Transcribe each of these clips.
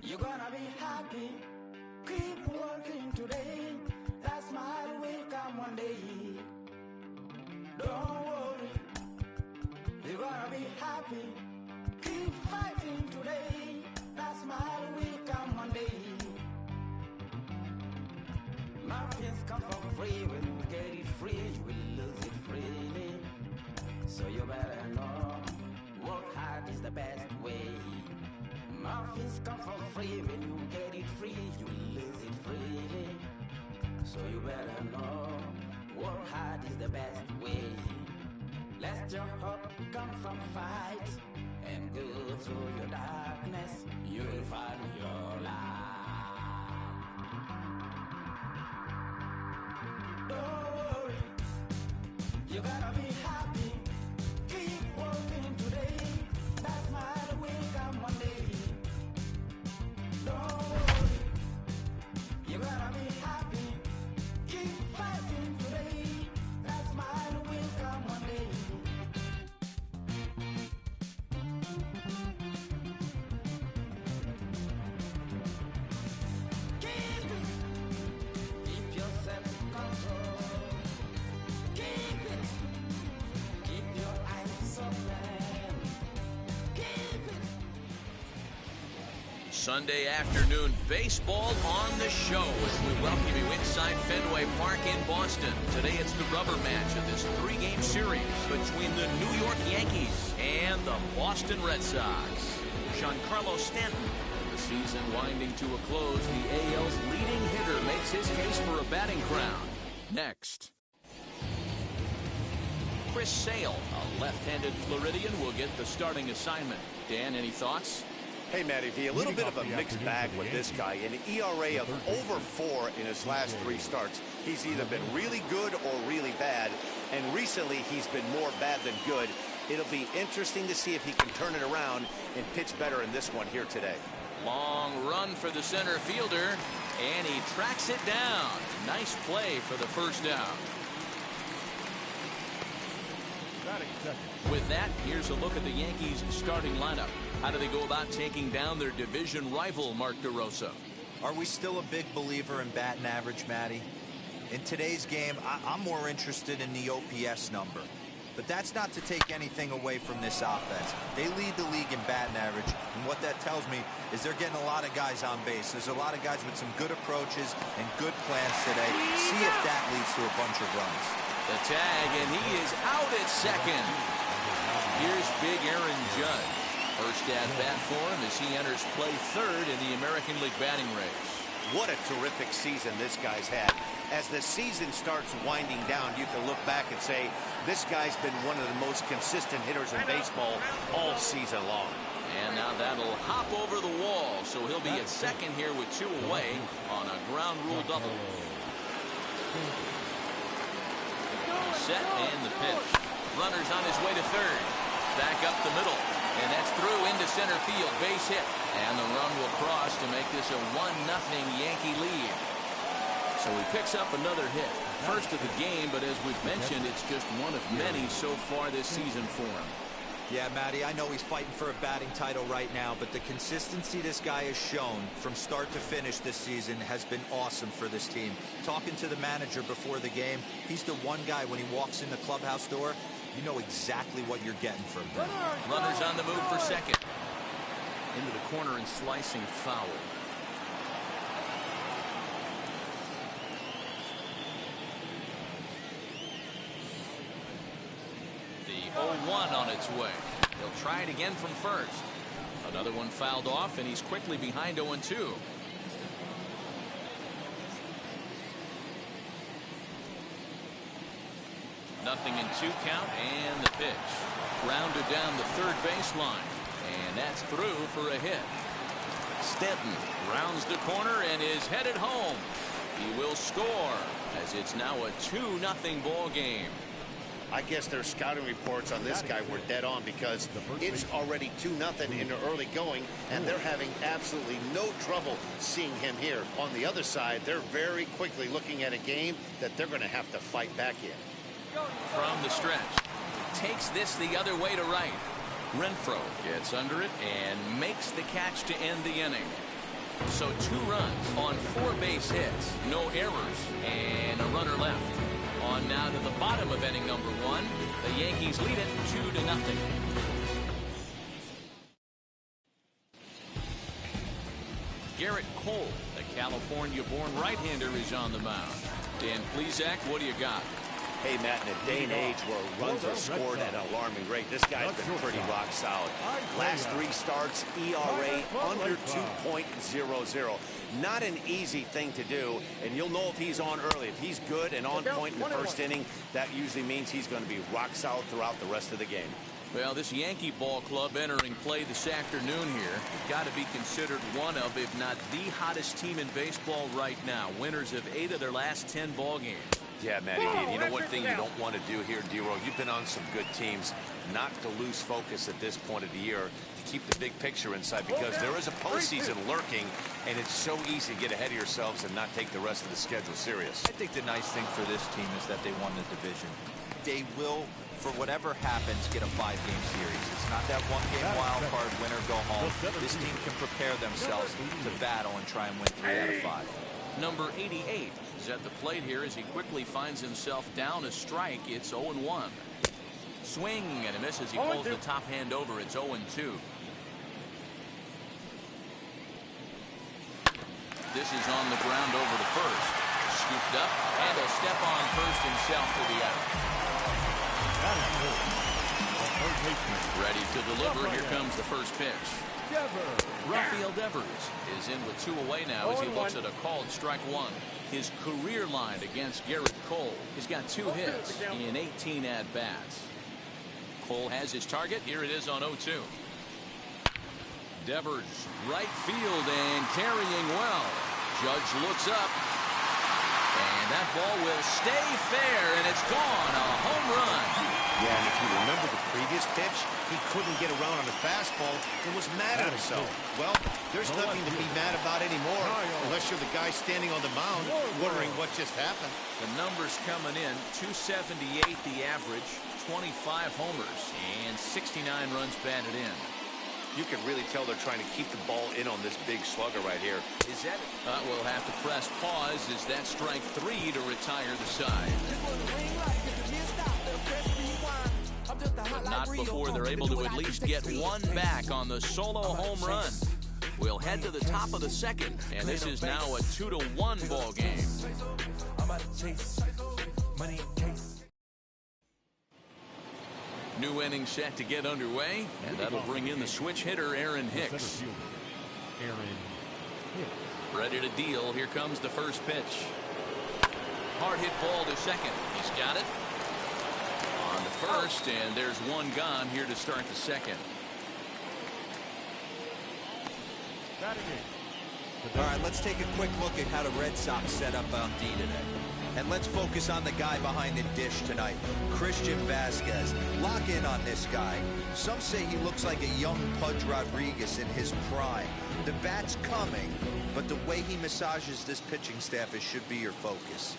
You're gonna be happy. Keep working today. That smile will come one day. Don't worry. You're gonna be happy. Keep fighting today. That smile will come one day. Muffins come for free. When you get it free, you will lose it freely. So you better know. Work hard is the best way. Muffins come for free. When you get it free, you lose it freely. So you better know, work hard is the best way. Let your hope come from fight, and go through your darkness, you will find your light. Don't worry, you gotta be happy. Keep working today. That smile will come one day. Don't worry, you gotta be happy. Keep fighting today. That smile will come one day. Keep it. Keep yourself in control. Keep it. Keep your eyes open. Keep it. Sunday afternoon baseball on the show as we welcome you inside Fenway Park in Boston. Today it's the rubber match of this three-game series between the New York Yankees and the Boston Red Sox. Giancarlo Stanton, with the season winding to a close, the AL's leading hitter makes his case for a batting crown. Next, Chris Sale, a left-handed Floridian, will get the starting assignment. Dan, any thoughts? Hey, Matty V, a little bit of a mixed bag with this guy. An ERA of over 4 in his last 3 starts. He's either been really good or really bad, and recently he's been more bad than good. It'll be interesting to see if he can turn it around and pitch better in this one here today. Long run for the center fielder, and he tracks it down. Nice play for the first down. With that, here's a look at the Yankees' starting lineup. How do they go about taking down their division rival, Mark DeRosa? Are we still a big believer in batting average, Matty? In today's game, I'm more interested in the OPS number. But that's not to take anything away from this offense. They lead the league in batting average, and what that tells me is they're getting a lot of guys on base. There's a lot of guys with some good approaches and good plans today. See if that leads to a bunch of runs. The tag, and he is out at second. Here's big Aaron Judge. First at bat for him as he enters play third in the American League batting race. What a terrific season this guy's had. As the season starts winding down, you can look back and say, this guy's been one of the most consistent hitters in baseball all season long. And now that'll hop over the wall, so he'll be at second here with 2 away on a ground rule double. Set and the pitch. Runner's on his way to third. Back up the middle. And that's through into center field. Base hit. And the run will cross to make this a 1-0 Yankee lead. So he picks up another hit. First of the game, but as we've mentioned, it's just one of many so far this season for him. Yeah, Matty, I know he's fighting for a batting title right now, but the consistency this guy has shown from start to finish this season has been awesome for this team. Talking to the manager before the game, he's the one guy when he walks in the clubhouse door, you know exactly what you're getting from him. Runners on the move for second. Into the corner and slicing foul. The 0-1 on its way. He'll try it again from first. Another one fouled off, and he's quickly behind 0-2. Nothing in 2 count, and the pitch. Grounded down the third baseline, and that's through for a hit. Stanton rounds the corner and is headed home. He will score as it's now a 2-0 ball game. I guess their scouting reports on this guy were dead on because it's already 2-0 in the early going, and they're having absolutely no trouble seeing him here. On the other side, they're very quickly looking at a game that they're going to have to fight back in. From the stretch, takes this the other way to right. Renfroe gets under it and makes the catch to end the inning. So 2 runs on 4 base hits, no errors, and a runner left. On now to the bottom of inning number 1. The Yankees lead it 2-0. Garrett Cole, the California-born right-hander, is on the mound. Dan Plesac, what do you got? Hey, Matt, in a day and age where runs are scored at an alarming rate, this guy's been pretty rock solid. Last 3 starts, ERA under 2.00. Not an easy thing to do, and you'll know if he's on early. If he's good and on point in the first inning, that usually means he's going to be rock solid throughout the rest of the game. Well, this Yankee ball club entering play this afternoon here, got to be considered one of, if not the hottest team in baseball right now. Winners of 8 of their last 10 ball games. Yeah, Matty, you know one thing you don't want to do here, D-Row, you've been on some good teams, not to lose focus at this point of the year, to keep the big picture inside, because there is a postseason lurking, and it's so easy to get ahead of yourselves and not take the rest of the schedule serious. I think the nice thing for this team is that they won the division. They will, for whatever happens, get a 5-game series. It's not that 1-game wild card winner go home. This team can prepare themselves to battle and try and win 3 out of 5. Number 88 is at the plate here as he quickly finds himself down a strike. It's 0-1. Swing and a miss as he pulls the top hand over. It's 0-2. This is on the ground over the first. Scooped up, and he'll step on first himself for the out. Ready to deliver. Here comes the first pitch. Rafael Devers is in with 2 away now as he looks at a called strike 1. His career line against Garrett Cole. He's got 2 hits in 18 at-bats. Cole has his target. Here it is on 0-2. Devers, right field and carrying well. Judge looks up. And that ball will stay fair, and it's gone. A home run. Yeah, and if you remember the previous pitch, he couldn't get around on the fastball and was mad at himself. Well, there's nothing to be mad about anymore unless you're the guy standing on the mound wondering what just happened. The numbers coming in, 278 the average, 25 homers, and 69 runs batted in. You can really tell they're trying to keep the ball in on this big slugger right here. Is that we'll have to press pause. Is that strike 3 to retire the side? But not before they're able to at least get 1 back on the solo home run. We'll head to the top of the second, and this is now a 2-1 ball game. New inning set to get underway, and that'll bring in the switch hitter, Aaron Hicks. Ready to deal. Here comes the first pitch. Hard hit ball to second. He's got it. On the first, and there's 1 gone here to start the second. All right, let's take a quick look at how the Red Sox set up on D today. And let's focus on the guy behind the dish tonight, Christian Vasquez. Lock in on this guy. Some say he looks like a young Pudge Rodriguez in his prime. The bat's coming, but the way he massages this pitching staff, it should be your focus.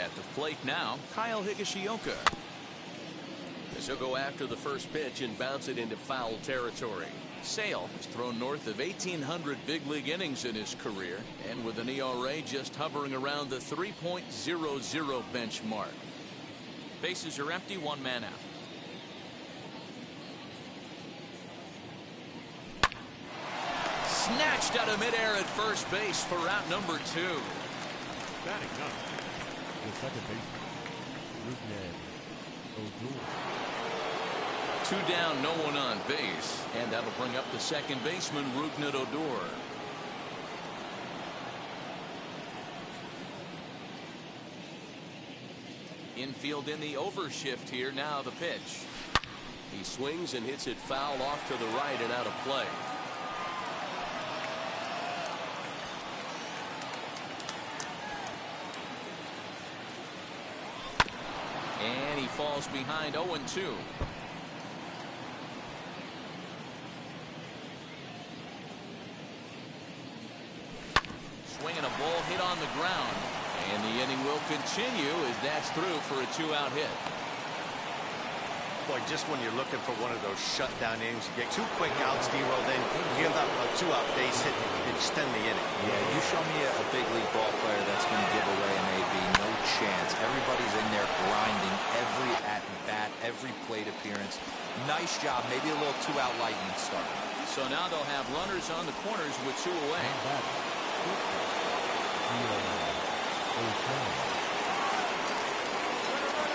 At the plate now, Kyle Higashioka. As he'll go after the first pitch and bounce it into foul territory. Sale has thrown north of 1,800 big league innings in his career, and with an ERA just hovering around the 3.00 benchmark. Bases are empty, one man out. Snatched out of midair at first base for out number 2. Batting ninth, the second baseman, O'Doul. 2 down, no one on base, and that'll bring up the second baseman, Rougned Odor. Infield in the overshift here. Now the pitch. He swings and hits it foul off to the right and out of play. And he falls behind 0-2. Swinging a ball hit on the ground, and the inning will continue as that's through for a 2-out hit. Boy, just when you're looking for one of those shutdown innings, you get 2 quick outs, D-roll, then give up a 2-out base hit and extend the inning. Yeah, you show me a big league ball player that's going to give away an AB. No chance. Everybody's in there grinding every at-bat, every plate appearance. Nice job. Maybe a little 2-out lightning start. So now they'll have runners on the corners with 2 away.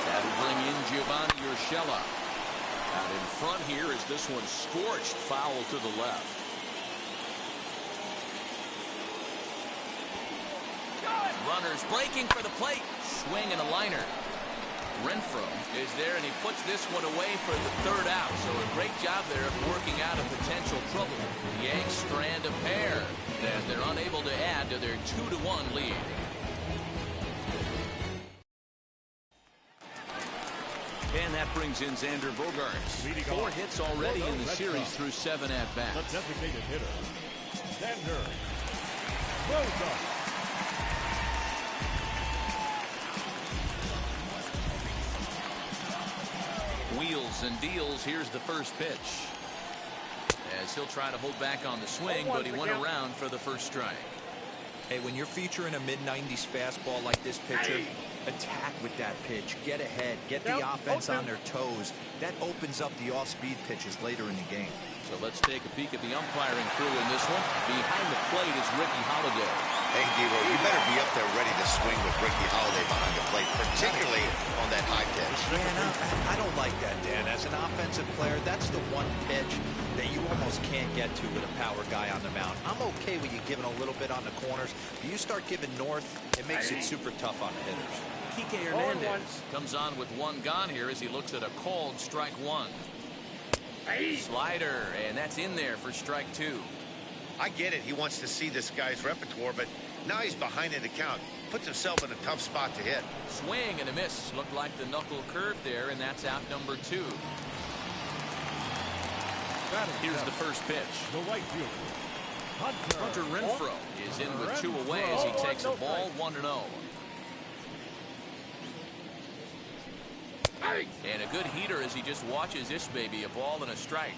That'll bring in Giovanni Urshela. Out in front here as this one scorched foul to the left. Runners breaking for the plate. Swing and a liner. Renfroe is there, and he puts this one away for the 3rd out. So a great job there of working out of potential trouble. The Yanks strand a pair as they're unable to add to their 2-1 lead. And that brings in Xander Bogaerts. 4 hits already in the series through 7 at-bats. The designated hitter, Xander Bogaerts. Wheels and deals. Here's the first pitch. As he'll try to hold back on the swing, but he went around for the first strike. Hey, when you're featuring a mid-90s fastball like this pitcher, attack with that pitch. Get ahead. Get the offense on their toes. That opens up the off-speed pitches later in the game. So let's take a peek at the umpiring crew in this one. Behind the plate is Ricky Holiday. Hey, D-roll, you better be up there ready to swing with Ricky Holiday behind the plate, particularly on that high pitch. Yeah, I don't like that, Dan. As an offensive player, that's the one pitch that you almost can't get to with a power guy on the mound. I'm okay with you giving a little bit on the corners, but you start giving north, it makes it super tough on the hitters. Kike Hernandez comes on with 1 gone here as he looks at a called strike 1. Slider, and that's in there for strike 2. I get it. He wants to see this guy's repertoire, but now he's behind in the count. Puts himself in a tough spot to hit. Swing and a miss. Looked like the knuckle curve there, and that's out number 2. Here's the first pitch. The right fielder, Hunter Renfroe is in with 2 away as he takes a ball 1-0. And a good heater as he just watches this baby, a ball and a strike.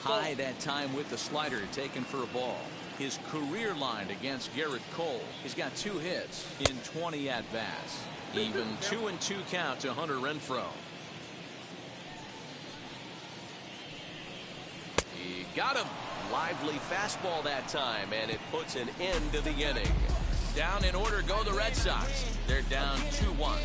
High that time with the slider, taken for a ball. His career line against Garrett Cole. He's got 2 hits in 20 at-bats. Even 2-2 count to Hunter Renfroe. He got him. Lively fastball that time, and it puts an end to the inning. Down in order go the Red Sox. They're down 2-1.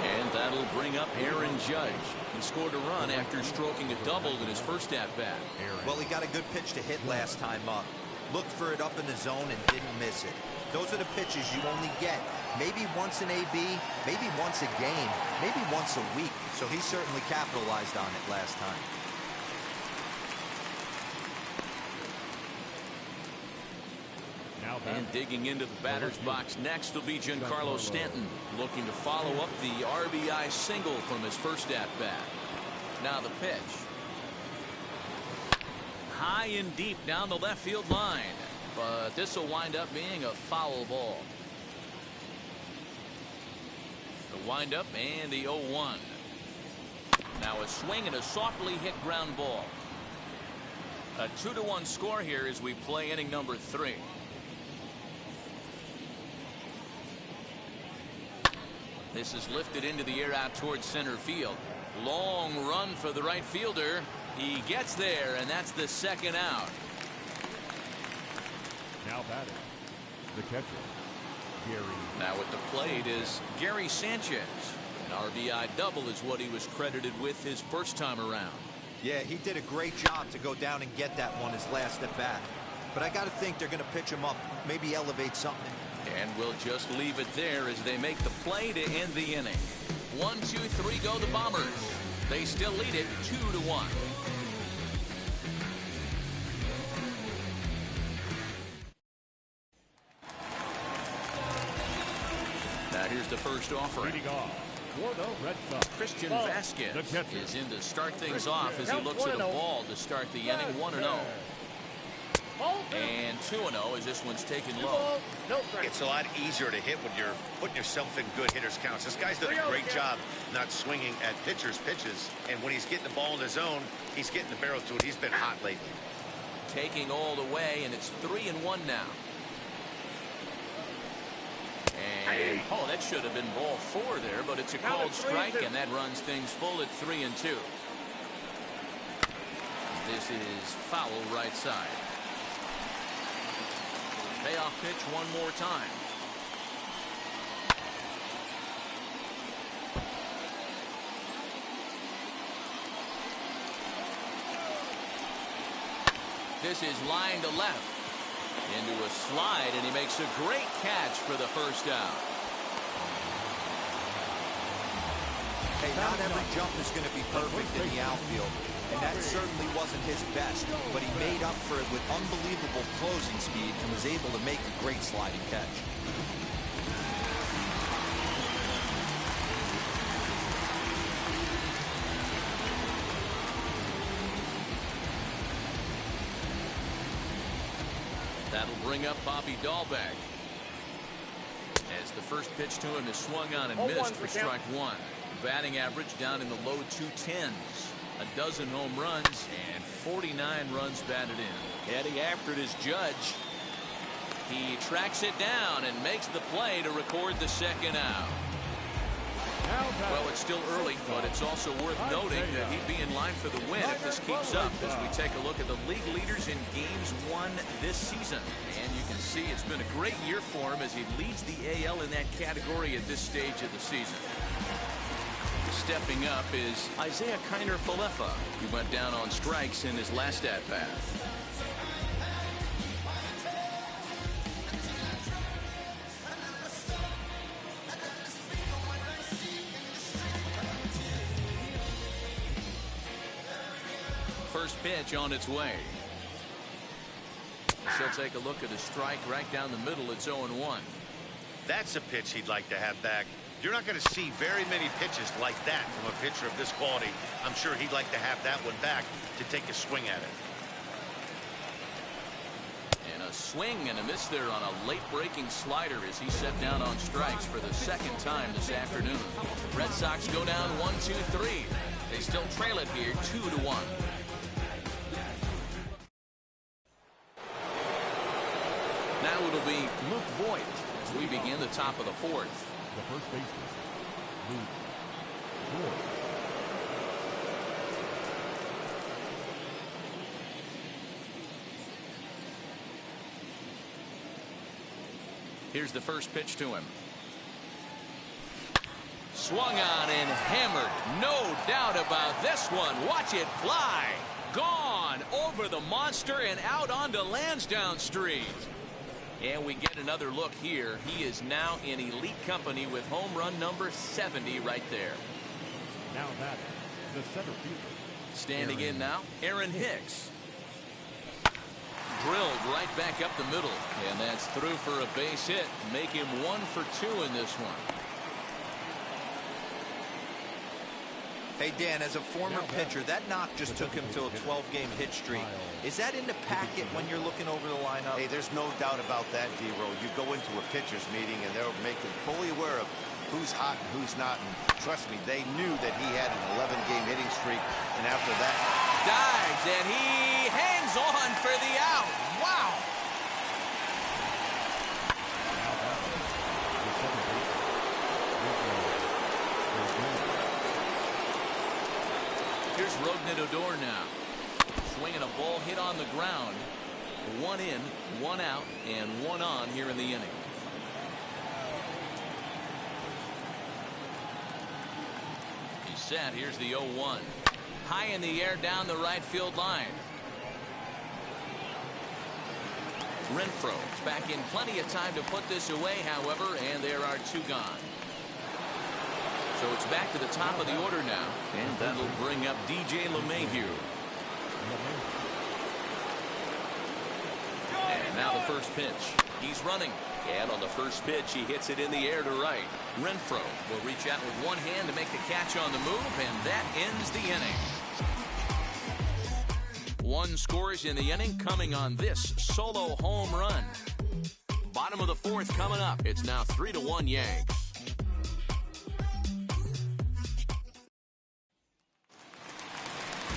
And that'll bring up Aaron Judge. He scored a run after stroking a double in his first at-bat. Well, he got a good pitch to hit last time up. Looked for it up in the zone and didn't miss it. Those are the pitches you only get. Maybe once an AB, maybe once a game, maybe once a week. So he certainly capitalized on it last time. And digging into the batter's box next will be Giancarlo Stanton, looking to follow up the RBI single from his first at-bat. Now the pitch. High and deep down the left field line, but this will wind up being a foul ball. The windup and the 0-1. Now a swing and a softly hit ground ball. A 2-1 score here as we play inning number 3. This is lifted into the air out towards center field. Long run for the right fielder. He gets there, and that's the second out. Now batting, the catcher, Gary. Now at the plate is Gary Sanchez. An RBI double is what he was credited with his first time around. Yeah, he did a great job to go down and get that one his last at bat. But I got to think they're going to pitch him up, maybe elevate something. And we'll just leave it there as they make the play to end the inning. 1, 2, 3 go the Bombers. They still lead it 2-1. Now here's the first offering. Leading off for the Red Sox, Christian Vasquez is in to start things off as he looks at a ball to start the inning. 1-0. And 2-0 as this one's taken low. It's a lot easier to hit when you're putting yourself in good hitters counts. This guy's done a great job not swinging at pitchers' pitches. And when he's getting the ball in the zone, he's getting the barrel to it. He's been hot lately. Taking all the way, and it's 3-1 now. And, oh, that should have been ball 4 there, but it's a called strike, and that runs things full at 3-2. This is foul right side. Payoff pitch one more time. This is line to left. Into a slide, and he makes a great catch for the first out. Hey, not every jump is going to be perfect in the outfield, and that certainly wasn't his best, but he made up for it with unbelievable closing speed and was able to make a great sliding catch. That'll bring up Bobby Dahlbeck. As the first pitch to him is swung on and missed for strike 1. Batting average down in the low 210s. A dozen home runs and 49 runs batted in. Heading after it is Judge. He tracks it down and makes the play to record the second out. Well, it's still early, but it's also worth noting that he'd be in line for the win if this keeps up as we take a look at the league leaders in games won this season. And you can see it's been a great year for him as he leads the AL in that category at this stage of the season. Stepping up is Isaiah Kiner-Falefa. He went down on strikes in his last at-bat. First pitch on its way. She'll take a look at a strike right down the middle. It's 0-1. That's a pitch he'd like to have back. You're not going to see very many pitches like that from a pitcher of this quality. I'm sure he'd like to have that one back to take a swing at it. And a swing and a miss there on a late breaking slider as he set down on strikes for the second time this afternoon. Red Sox go down 1-2-3. They still trail it here 2-1. Now it'll be Luke Voigt as we begin the top of the 4th. The first baseman, Luke Voigt. Here's the first pitch to him. Swung on and hammered. No doubt about this one. Watch it fly. Gone. over the monster and out onto Lansdowne Street. And we get another look here. He is now in elite company with home run number 70 right there. Now that the center fielder. Standing in now, Aaron Hicks. Drilled right back up the middle. And that's through for a base hit. Make him 1 for 2 in this one. Hey, Dan, as a former pitcher, that knock just took him to a 12-game hit streak. Is that in the packet when you're looking over the lineup? Hey, there's no doubt about that, D-Roll. You go into a pitcher's meeting, and they'll make him fully aware of who's hot and who's not. And trust me, they knew that he had an 11-game hitting streak. And after that, dives, and he hangs on for the out. Wow. Here's Rougned Odor now. Swinging a ball hit on the ground. 1 in, 1 out, and 1 on here in the inning. He's set. Here's the 0-1. High in the air down the right field line. Renfroe's back in plenty of time to put this away, however, and there are 2 gone. So it's back to the top of the order now, and that'll bring up DJ LeMahieu. And now the first pitch. He's running, and on the first pitch, he hits it in the air to right. Renfroe will reach out with one hand to make the catch on the move, and that ends the inning. 1 scores in the inning coming on this solo home run. Bottom of the 4th coming up. It's now 3-1 Yanks.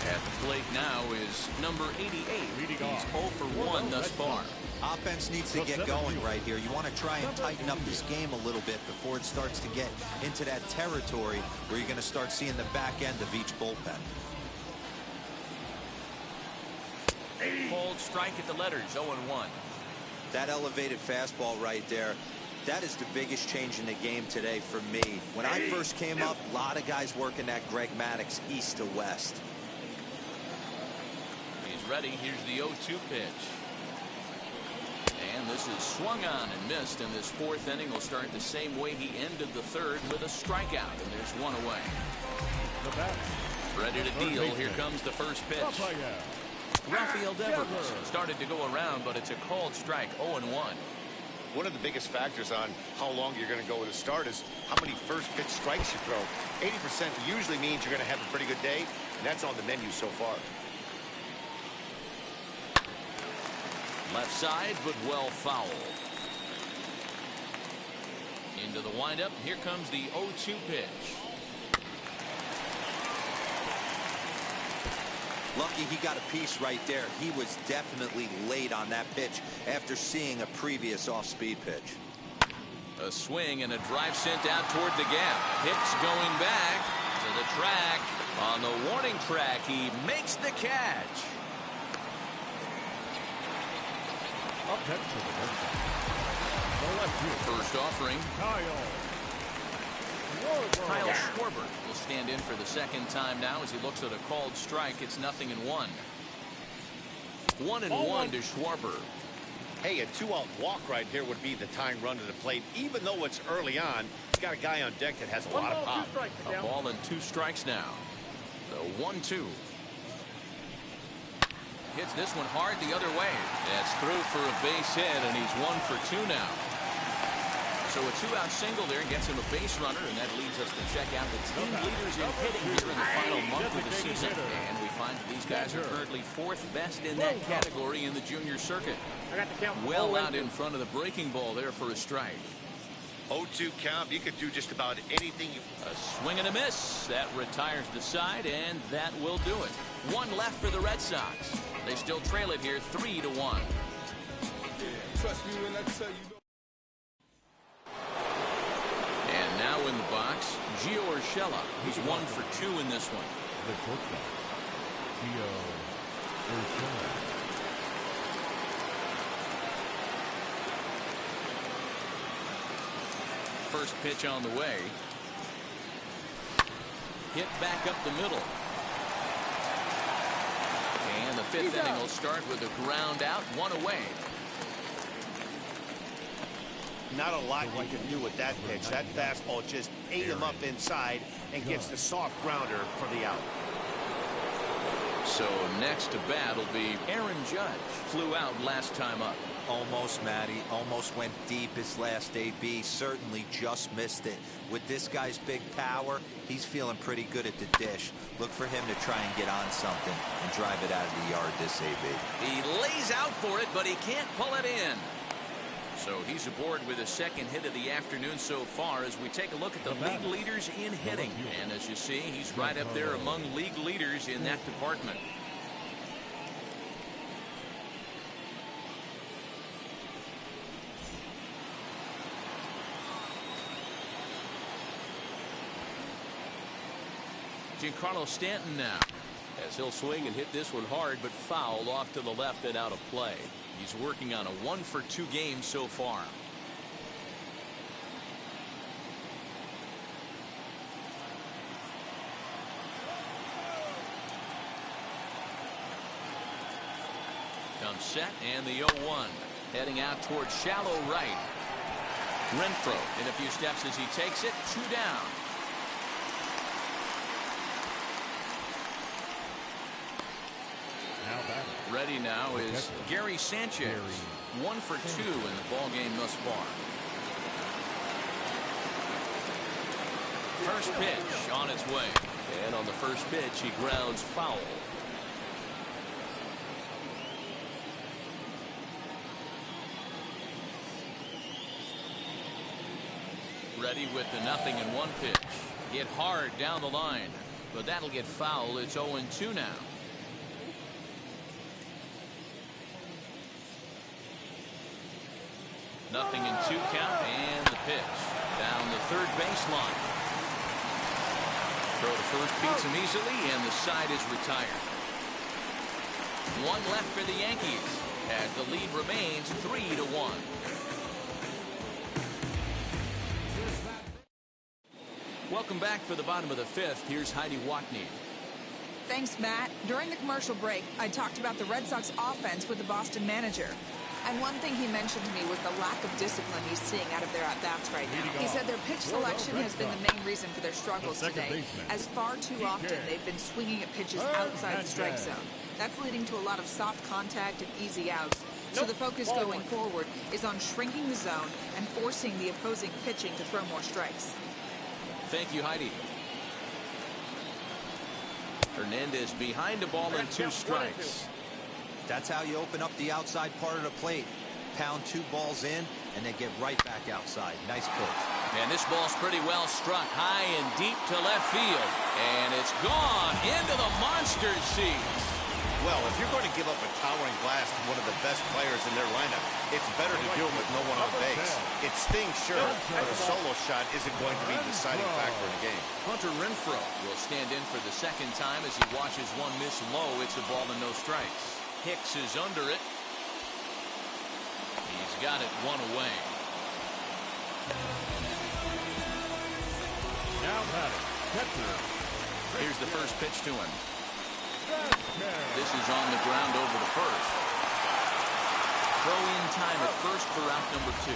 At the plate now is number 88. He's 0 for 1 thus far. Offense needs to get going right here. You want to try and tighten up this game a little bit before it starts to get into that territory where you're going to start seeing the back end of each bullpen. Cold strike at the letters, 0-1. That elevated fastball right there, that is the biggest change in the game today for me. When I first came up, a lot of guys working that Greg Maddux east to west. He's ready. Here's the 0-2 pitch. And this is swung on and missed, and this 4th inning will start the same way he ended the 3rd with a strikeout, and there's 1 away. Ready to deal. Here comes the first pitch. Rafael Devers started to go around, but it's a called strike, 0-1. one of the biggest factors on how long you're going to go with a start is how many first pitch strikes you throw. 80% usually means you're going to have a pretty good day, and that's on the menu so far. Left side, but well fouled. Into the windup. Here comes the 0-2 pitch. Lucky he got a piece right there. He was definitely late on that pitch after seeing a previous off-speed pitch. A swing and a drive sent out toward the gap. Hicks going back to the track. On the warning track, he makes the catch. Up next to the First offering. Kyle Schwarber will stand in for the second time now as he looks at a called strike. It's 0-1. 1-1 to Schwarber. Hey, a two-out walk right here would be the tying run to the plate. Even though it's early on, he's got a guy on deck that has a lot of pop. A ball and 2 strikes now. The 1-2. Hits this one hard the other way. That's through for a base hit, and he's 1 for 2 now. So a 2-out single there gets him a base runner, and that leads us to check out the team leaders in hitting here in the final month of the season. And we find that these guys are currently 4th best in that category in the junior circuit. Well out in front of the breaking ball there for a strike. 0-2 count. You could do just about anything. A swing and a miss. That retires the side, and that will do it. 1 left for the Red Sox. They still trail it here 3-1. Trust me when I tell you. And now in the box, Gio Urshela. He's 1 for 2 in this one. The shortstop, Gio Urshela. First pitch on the way. Hit back up the middle. And the fifth inning will start with a ground out, one away. Not a lot you can do with that pitch. That fastball just ate him up inside and gets the soft grounder for the out. So next to bat will be Aaron Judge. Flew out last time up. Almost, Matty. Almost went deep his last AB. Certainly just missed it. With this guy's big power, he's feeling pretty good at the dish. Look for him to try and get on something and drive it out of the yard this AB. He lays out for it, but he can't pull it in. So he's aboard with a second hit of the afternoon so far as we take a look at the league leaders in hitting. And as you see, he's right up there among league leaders in that department. Giancarlo Stanton now, as he'll swing and hit this one hard, but foul off to the left and out of play. He's working on a 1-for-2 game so far. Comes set and the 0-1. Heading out towards shallow right. Renfroe in a few steps as he takes it. 2 down. Ready now is Gary Sanchez. 1 for 2 in the ball game thus far. First pitch on its way. And on the first pitch, he grounds foul. Ready with the 0-1 pitch. Hit hard down the line. But that'll get foul. It's 0-2 now. 0-2 count and the pitch down the third baseline. Throw to first beats him easily and the side is retired. 1 left for the Yankees as the lead remains 3-1. Welcome back for the bottom of the 5th. Here's Heidi Watney. Thanks, Matt. During the commercial break, I talked about the Red Sox offense with the Boston manager. And one thing he mentioned to me was the lack of discipline he's seeing out of their at-bats right now. He said their pitch selection has been the main reason for their struggles today, as far too often they've been swinging at pitches outside the strike zone. That's leading to a lot of soft contact and easy outs. So the focus going forward is on shrinking the zone and forcing the opposing pitching to throw more strikes. Thank you, Heidi. Hernandez behind the ball and 2 strikes. That's how you open up the outside part of the plate. Pound 2 balls in and then get right back outside. Nice pitch. And this ball's pretty well struck high and deep to left field. And it's gone into the monster seats. Well, if you're going to give up a towering blast to one of the best players in their lineup, it's better to do it with no one on base. It stings, sure, but a solo shot isn't going to be the deciding factor in the game. Hunter Renfroe will stand in for the second time as he watches one miss low. It's a ball and no strikes. Hicks is under it. He's got it 1 away. Now batting, catcher. Here's the first pitch to him. This is on the ground over the first. Throw in time at first for out number 2.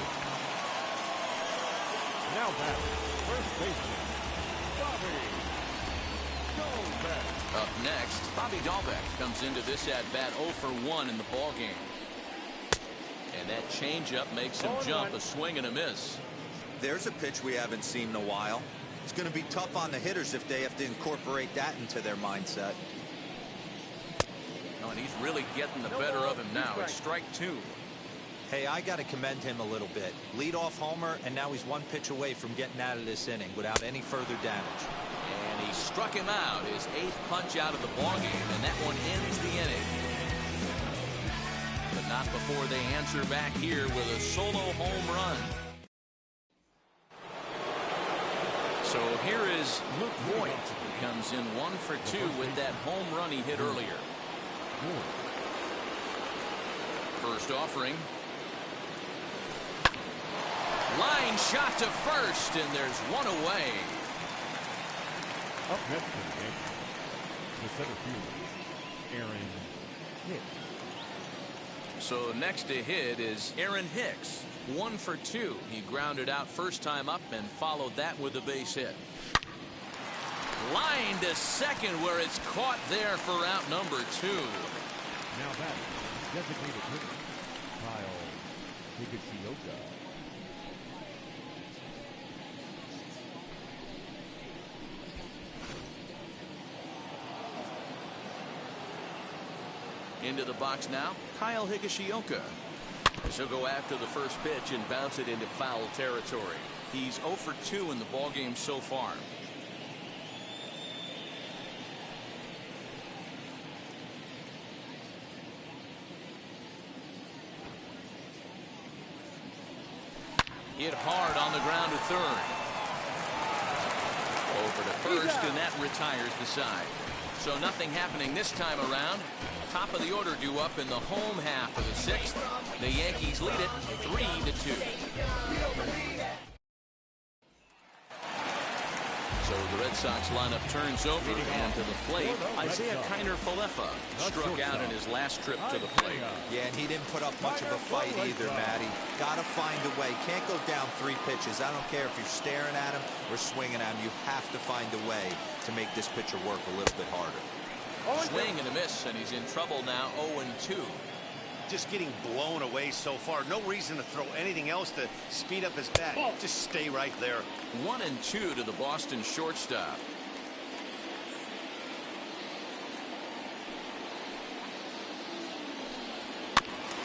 Now batting, first baseman, Bobby Dahlbeck. Up next, Bobby Dahlbeck comes into this at-bat 0 for 1 in the ballgame. And that changeup makes him jump, a swing and a miss. There's a pitch we haven't seen in a while. It's going to be tough on the hitters if they have to incorporate that into their mindset. Oh, and he's really getting the better of him now. It's strike 2. Hey, I got to commend him a little bit. Leadoff homer, and now he's 1 pitch away from getting out of this inning without any further damage. And he struck him out, his 8th punch out of the ballgame, and that one ends the inning. But not before they answer back here with a solo home run. So here is Luke Voigt, who comes in 1 for 2 with that home run he hit earlier. First offering. Line shot to first, and there's 1 away. Up next for the Yankees, the center fielder, Aaron hit. So next to hit is Aaron Hicks. 1 for 2. He grounded out first time up and followed that with a base hit. Line to second where it's caught there for out number 2. Now batting, designated hitter, Kyle Higashioka. Into the box now, Kyle Higashioka. He'll go after the first pitch and bounce it into foul territory. He's 0 for 2 in the ballgame so far. Hit hard on the ground to third. Over to first, and that retires the side. So nothing happening this time around. Top of the order due up in the home half of the 6th. The Yankees lead it 3-2. So the Red Sox lineup turns over, and to the plate, Isaiah Kiner-Falefa struck out in his last trip to the plate. Yeah, and he didn't put up much of a fight either, Matty. Got to find a way. Can't go down 3 pitches. I don't care if you're staring at him or swinging at him. You have to find a way to make this pitcher work a little bit harder. Swing and a miss, and he's in trouble now, 0-2. Just getting blown away so far. No reason to throw anything else to speed up his bat. Just stay right there. 1-2 to the Boston shortstop.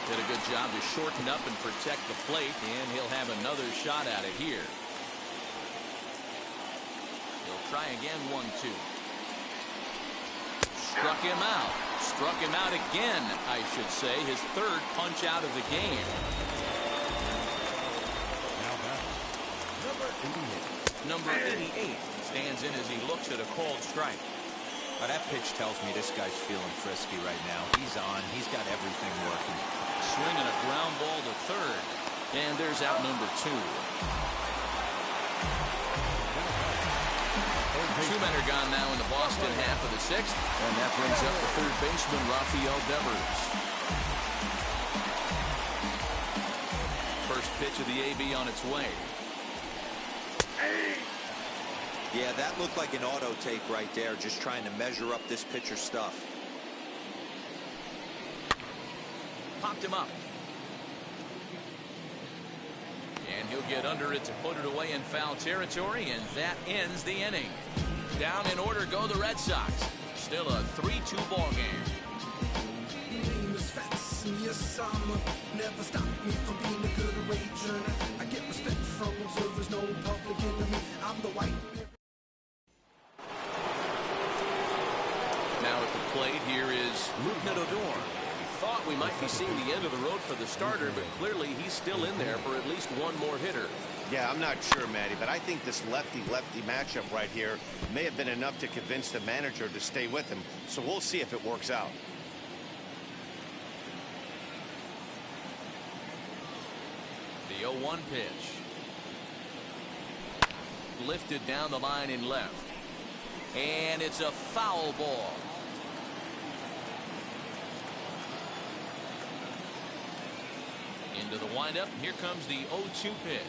Did a good job to shorten up and protect the plate, and he'll have another shot at it here. He'll try again, 1-2. Struck him out. Struck him out again, I should say. His 3rd punch out of the game. Now batting, Number 88 stands in as he looks at a called strike. But that pitch tells me this guy's feeling frisky right now. He's on. He's got everything working. Swinging a ground ball to third. And there's out number 2. 2 men are gone now in the Boston half of the 6th, and that brings up the 3rd baseman, Rafael Devers. First pitch of the AB on its way. Yeah, that looked like an auto take right there, just trying to measure up this pitcher's stuff. Popped him up. And he'll get under it to put it away in foul territory, and that ends the inning. Down in order go the Red Sox. Still a 3-2 ball game. Never stop me from being a good rager. I get respect from observers, no public enemy. I'm the white. Now at the plate, here is Rougned Odor. Thought we might be seeing the end of the road for the starter, but clearly he's still in there for at least one more hitter. Yeah, I'm not sure, Matty, but I think this lefty-lefty matchup right here may have been enough to convince the manager to stay with him. So we'll see if it works out. The 0-1 pitch. Lifted down the line in left. And it's a foul ball. Into the windup. Here comes the 0-2 pitch.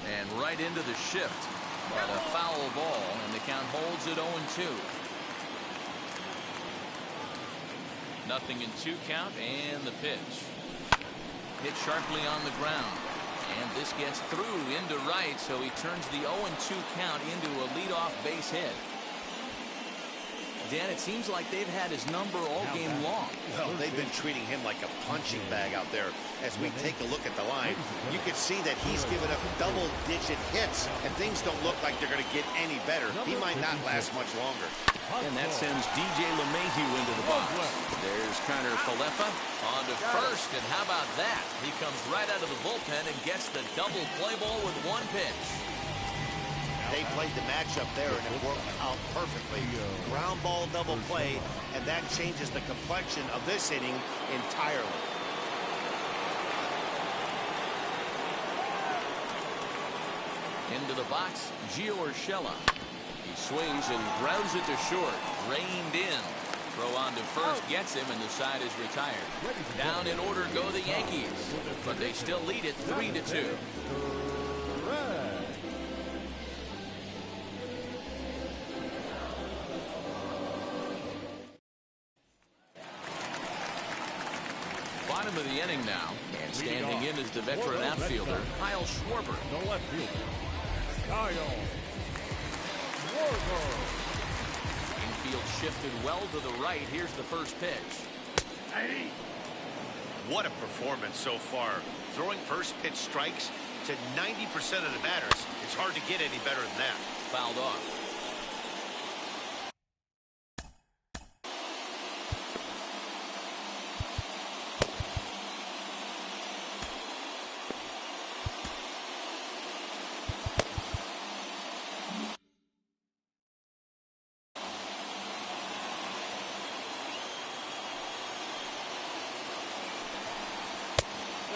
And right into the shift. But a foul ball, and the count holds at 0-2. Nothing in 2 count, and the pitch. Hit sharply on the ground. And this gets through into right, so he turns the 0-2 count into a leadoff base hit. Dan, it seems like they've had his number all game long. Well, they've been treating him like a punching bag out there. As we take a look at the line, you can see that he's given up double-digit hits, and things don't look like they're going to get any better. He might not last much longer. And that sends DJ LeMahieu into the box. There's Kiner-Falefa on to first, and how about that? He comes right out of the bullpen and gets the double play ball with 1 pitch. They played the matchup there, and it worked out perfectly. Ground ball double play, and that changes the complexion of this inning entirely. Into the box, Gio Urshela. He swings and grounds it to short. Reined in. Throw on to first gets him, and the side is retired. Down in order go the Yankees, but they still lead it 3-2. Bottom of the inning now, and standing in is the veteran outfielder, Kyle Schwarber. The left fielder, Kyle Schwarber. Infield shifted well to the right. Here's the first pitch. What a performance so far. Throwing first pitch strikes to 90% of the batters. It's hard to get any better than that. Fouled off.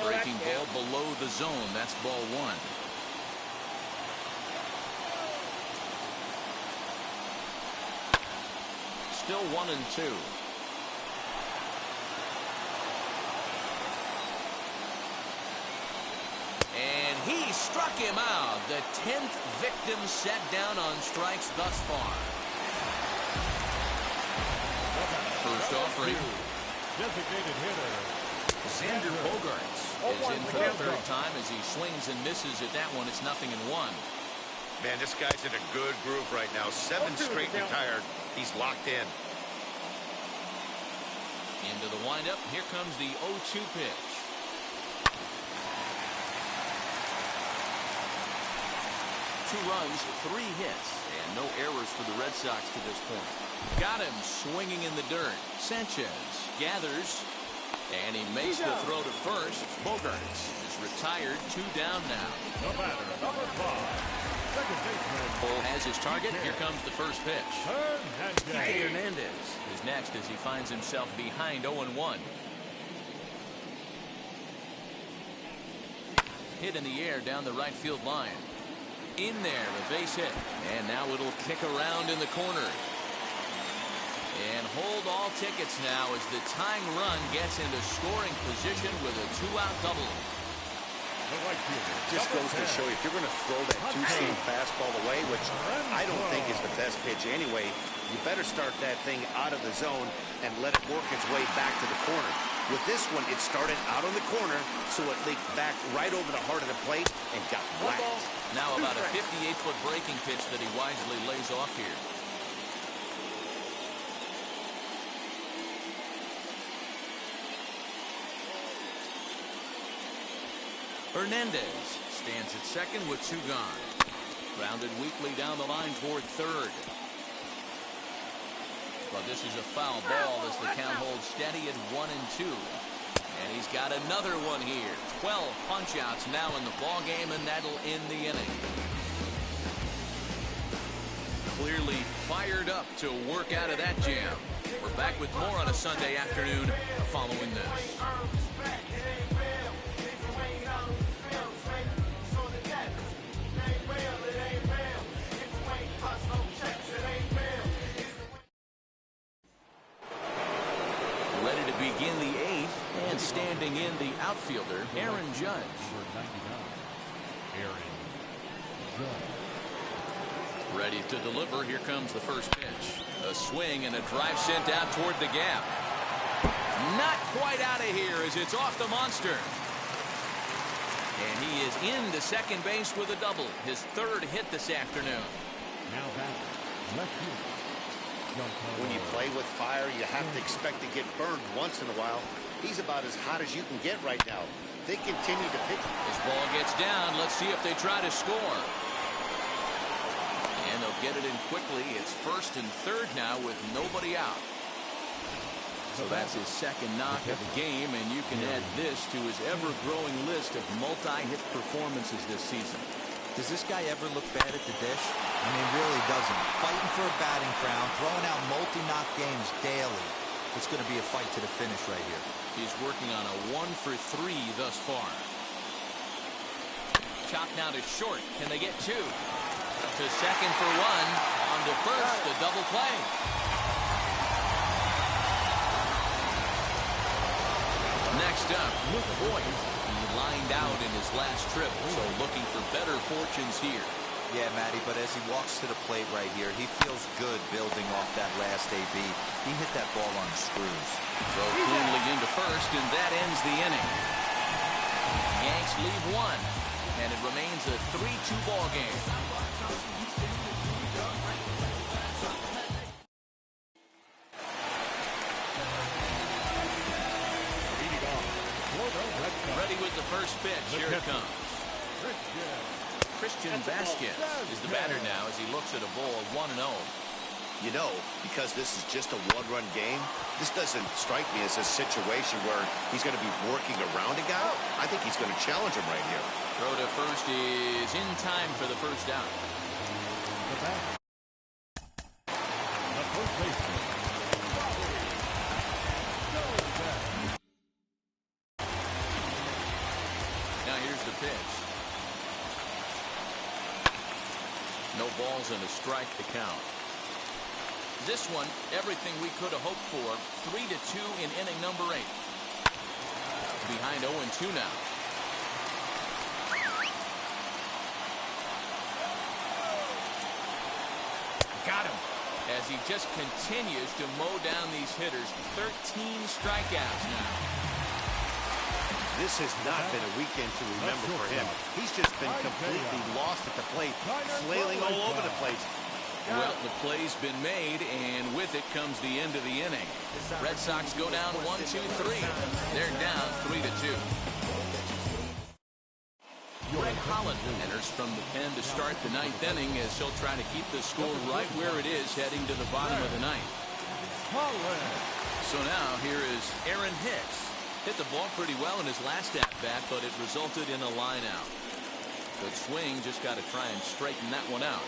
Breaking ball below the zone. That's ball one. Still 1-2. And he struck him out. The 10th victim set down on strikes thus far. First offering. Designated hitter, Xander Bogaerts is in for the third time as he swings and misses at that one. It's 0-1. Man, this guy's in a good groove right now. 7 straight retired. He's locked in. Into the windup. Here comes the 0-2 pitch. Two runs, 3 hits, and no errors for the Red Sox to this point. Got him swinging in the dirt. Sanchez gathers, and he makes the throw to first. Bogaerts is retired. 2 down now. the batter, number 5, second baseman. Cole has his target. Here comes the first pitch. Kike Hernandez is next as he finds himself behind 0-1. Hit in the air down the right field line. In there, a base hit. And now it'll kick around in the corner. And hold all tickets now as the tying run gets into scoring position with a 2-out double. Just goes to show you, if you're going to throw that two-seam fastball away, which I don't think is the best pitch anyway, you better start that thing out of the zone and let it work its way back to the corner. With this one, it started out on the corner, so it leaked back right over the heart of the plate and got whacked. Now about a 58-foot breaking pitch that he wisely lays off here. Hernandez stands at second with 2 gone. Grounded weakly down the line toward third. But this is a foul ball as the count holds steady at 1-2. And he's got another one here. 12 punch-outs now in the ball game, and that'll end the inning. Clearly fired up to work out of that jam. We're back with more on a Sunday afternoon following this. Ready to begin the 8th, and standing in the outfielder, Aaron Judge. Ready to deliver. Here comes the first pitch. A swing and a drive sent out toward the gap. Not quite out of here as it's off the monster. And he is into second base with a double. His 3rd hit this afternoon. Now back, left field. When you play with fire, you have to expect to get burned once in a while. He's about as hot as you can get right now. They continue to pitch. His ball gets down. Let's see if they try to score. And they'll get it in quickly. It's 1st and 3rd now with nobody out. So that's his 2nd knock of the game, and you can add this to his ever-growing list of multi-hit performances this season. Does this guy ever look bad at the dish? I mean, really doesn't. Fighting for a batting crown, throwing out multi-knock games daily. It's going to be a fight to the finish right here. He's working on a 1-for-3 thus far. Chop now to short. Can they get 2? To second for 1. On to first. A double play. Next up, Boyd. He lined out in his last trip, so looking for better fortunes here. Yeah, Matty, but as he walks to the plate right here, he feels good building off that last AB. He hit that ball on the screws. Throw cleanly into first, and that ends the inning. Yanks lead one, and it remains a 3-2 ball game. Ready with the first pitch. Here it comes. Christian Vasquez is the batter now as he looks at a ball 1-0. You know, because this is just a one-run game, this doesn't strike me as a situation where he's going to be working around a guy. I think he's going to challenge him right here. Throw to first is in time for the first out. The first baseman. Now here's the pitch. No balls and a strike to count. This one, everything we could have hoped for. 3-2 in inning number 8. Behind 0-2 now. Got him. As he just continues to mow down these hitters. 13 strikeouts now. This has not been a weekend to remember for him. He's just been completely lost at the plate, flailing all over the place. Well, the play's been made, and with it comes the end of the inning. Red Sox go down 1-2-3. They're down 3-2. Greg Holland enters from the pen to start the 9th inning as he'll try to keep the score right where it is heading to the bottom of the 9th. So now here is Aaron Hicks. Hit the ball pretty well in his last at-bat, but it resulted in a line out. Good swing, just got to try and straighten that one out.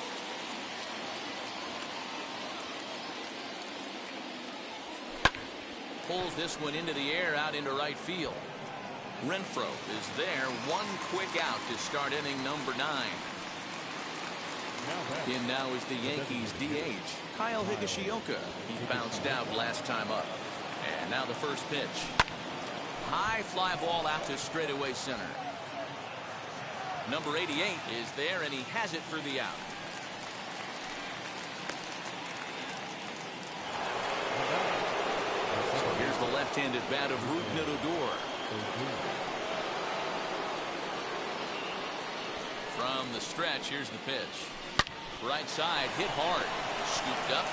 Pulls this one into the air out into right field. Renfroe is there. One quick out to start inning number 9. In now is the Yankees DH, Kyle Higashioka. He bounced out last time up. And now the first pitch. High fly ball out to straightaway center. Number 88 is there, and he has it for the out. So here's the left-handed bat of Rougned Odor. From the stretch, here's the pitch. Right side, hit hard. Scooped up.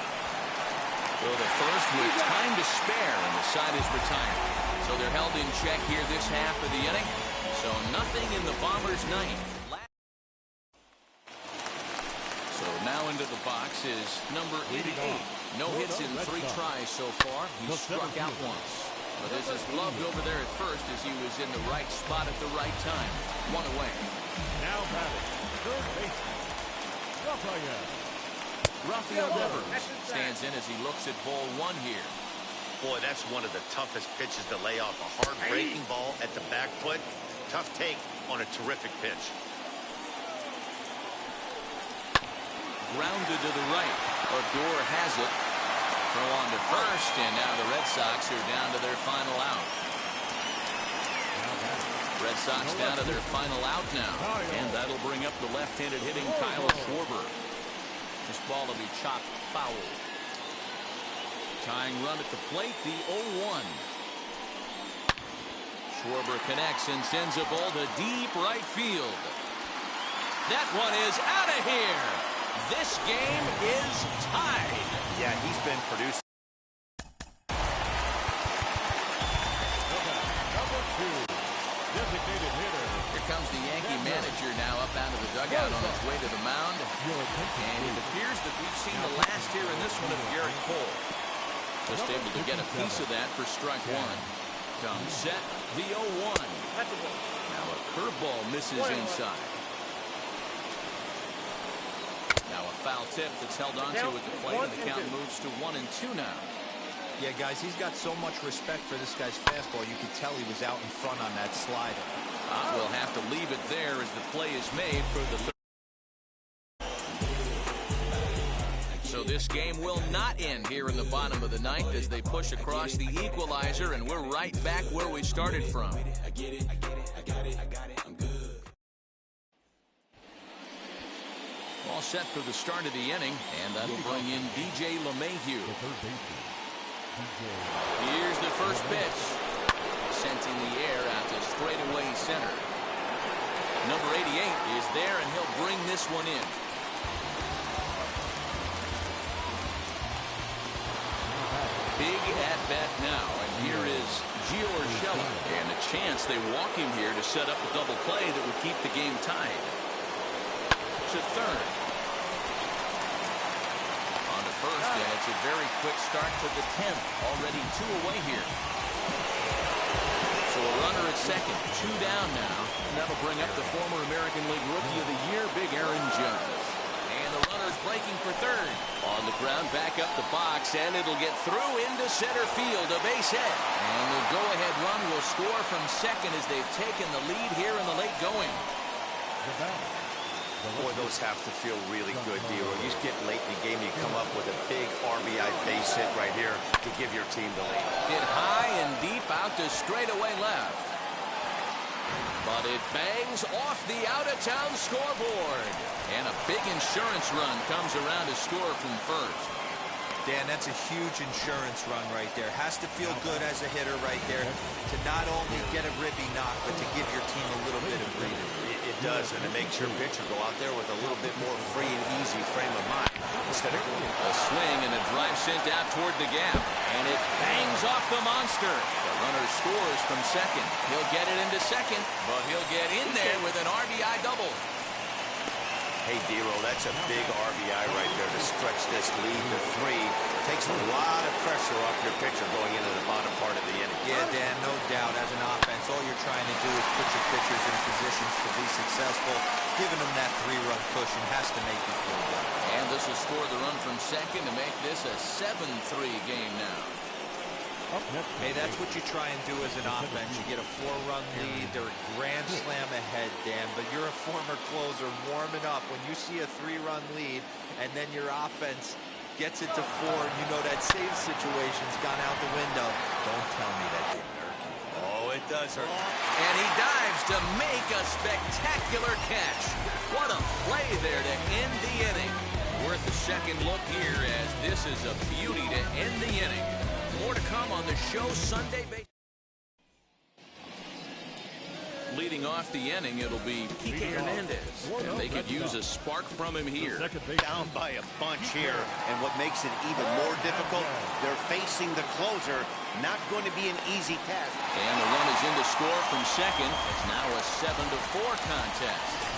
Go to first with time to spare, and the side is retired. So they're held in check here this half of the inning. So nothing in the Bombers' 9th. So now into the box is number 88. No hits in 3 tries so far. He struck out once. But this is gloved over there at first as he was in the right spot at the right time. 1 away. Now batting, third baseman, Rafael Devers stands in as he looks at ball 1 here. Boy, that's one of the toughest pitches to lay off. A hard breaking ball at the back foot. Tough take on a terrific pitch. Grounded to the right. Odor has it. Throw on to first, and now the Red Sox are down to their final out. Red Sox down to their final out now. And that'll bring up the left-handed hitting Kyle Schwarber. This ball will be chopped foul. Tying run at the plate, the 0-1. Schwarber connects and sends a ball to deep right field. That one is out of here. This game is tied. Yeah, he's been producing. number 2, designated hitter. Here comes the Yankee manager now up out of the dugout on his way to the mound. And it appears that we've seen the last here in this one of Garrett Cole. Just able to get a piece of that for strike 1. Comes set, the 0-1. Now a curveball misses inside. Now a foul tip that's held onto at the plate, and the count moves to 1-2 now. Yeah, guys, he's got so much respect for this guy's fastball. You could tell he was out in front on that slider. We'll have to leave it there as the play is made for the. So this game will not end here in the bottom of the ninth as they push across the equalizer, and we're right back where we started from. All set for the start of the inning, and that'll bring in DJ LeMahieu. Here's the first pitch. Sent in the air out to straightaway center. Number 88 is there, and he'll bring this one in. Big at-bat now, and here is Gio Urshela. And a chance they walk him here to set up a double play that would keep the game tied. To third. On to first, and it's a very quick start to the 10th. Already 2 away here. So a runner at second, 2 down now. And that'll bring up the former American League Rookie of the Year, Big Aaron Judge. And the runner's breaking for third. On the ground, back up the box, and it'll get through into center field, a base hit. And the go-ahead run will score from second as they've taken the lead here in the late going. Boy, those have to feel really good, D-Roy. You get late in the game, you come up with a big RBI base hit right here to give your team the lead. Hit high and deep out to straightaway left. But it bangs off the out-of-town scoreboard. And a big insurance run comes around to score from first. Dan, that's a huge insurance run right there. Has to feel good as a hitter right there to not only get a ribby knock, but to give your team a little bit of breathing. It does, and it makes your pitcher go out there with a little bit more free and easy frame of mind. Instead of a swing and a drive sent out toward the gap. And it bangs off the monster. The runner scores from second. He'll get it into second, but he'll get in there with an RBI double. Hey, D-Roy, that's a big RBI right there to stretch this lead to 3. Takes a lot of pressure off your pitcher going into the bottom part of the inning. Yeah, Dan, no doubt. As an offense, all you're trying to do is put your pitchers in positions to be successful. Giving them that 3-run cushion has to make you feel good. And this will score the run from second to make this a 7-3 game now. Hey, that's what you try and do as an offense. You get a 4-run lead. They're a grand slam ahead, Dan, but you're a former closer warming up. When you see a 3-run lead and then your offense gets it to 4 and you know that save situation's gone out the window, don't tell me that didn't hurt you. Oh, it does hurt. And he dives to make a spectacular catch. What a play there to end the inning. Worth a second look here as this is a beauty to end the inning. More to come on the show Sunday. Leading off the inning, it'll be Kike Hernandez. And they could use a spark from him here. Down by a bunch here, and what makes it even more difficult, they're facing the closer. Not going to be an easy task. And the run is in to score from second. It's now a 7-4 contest.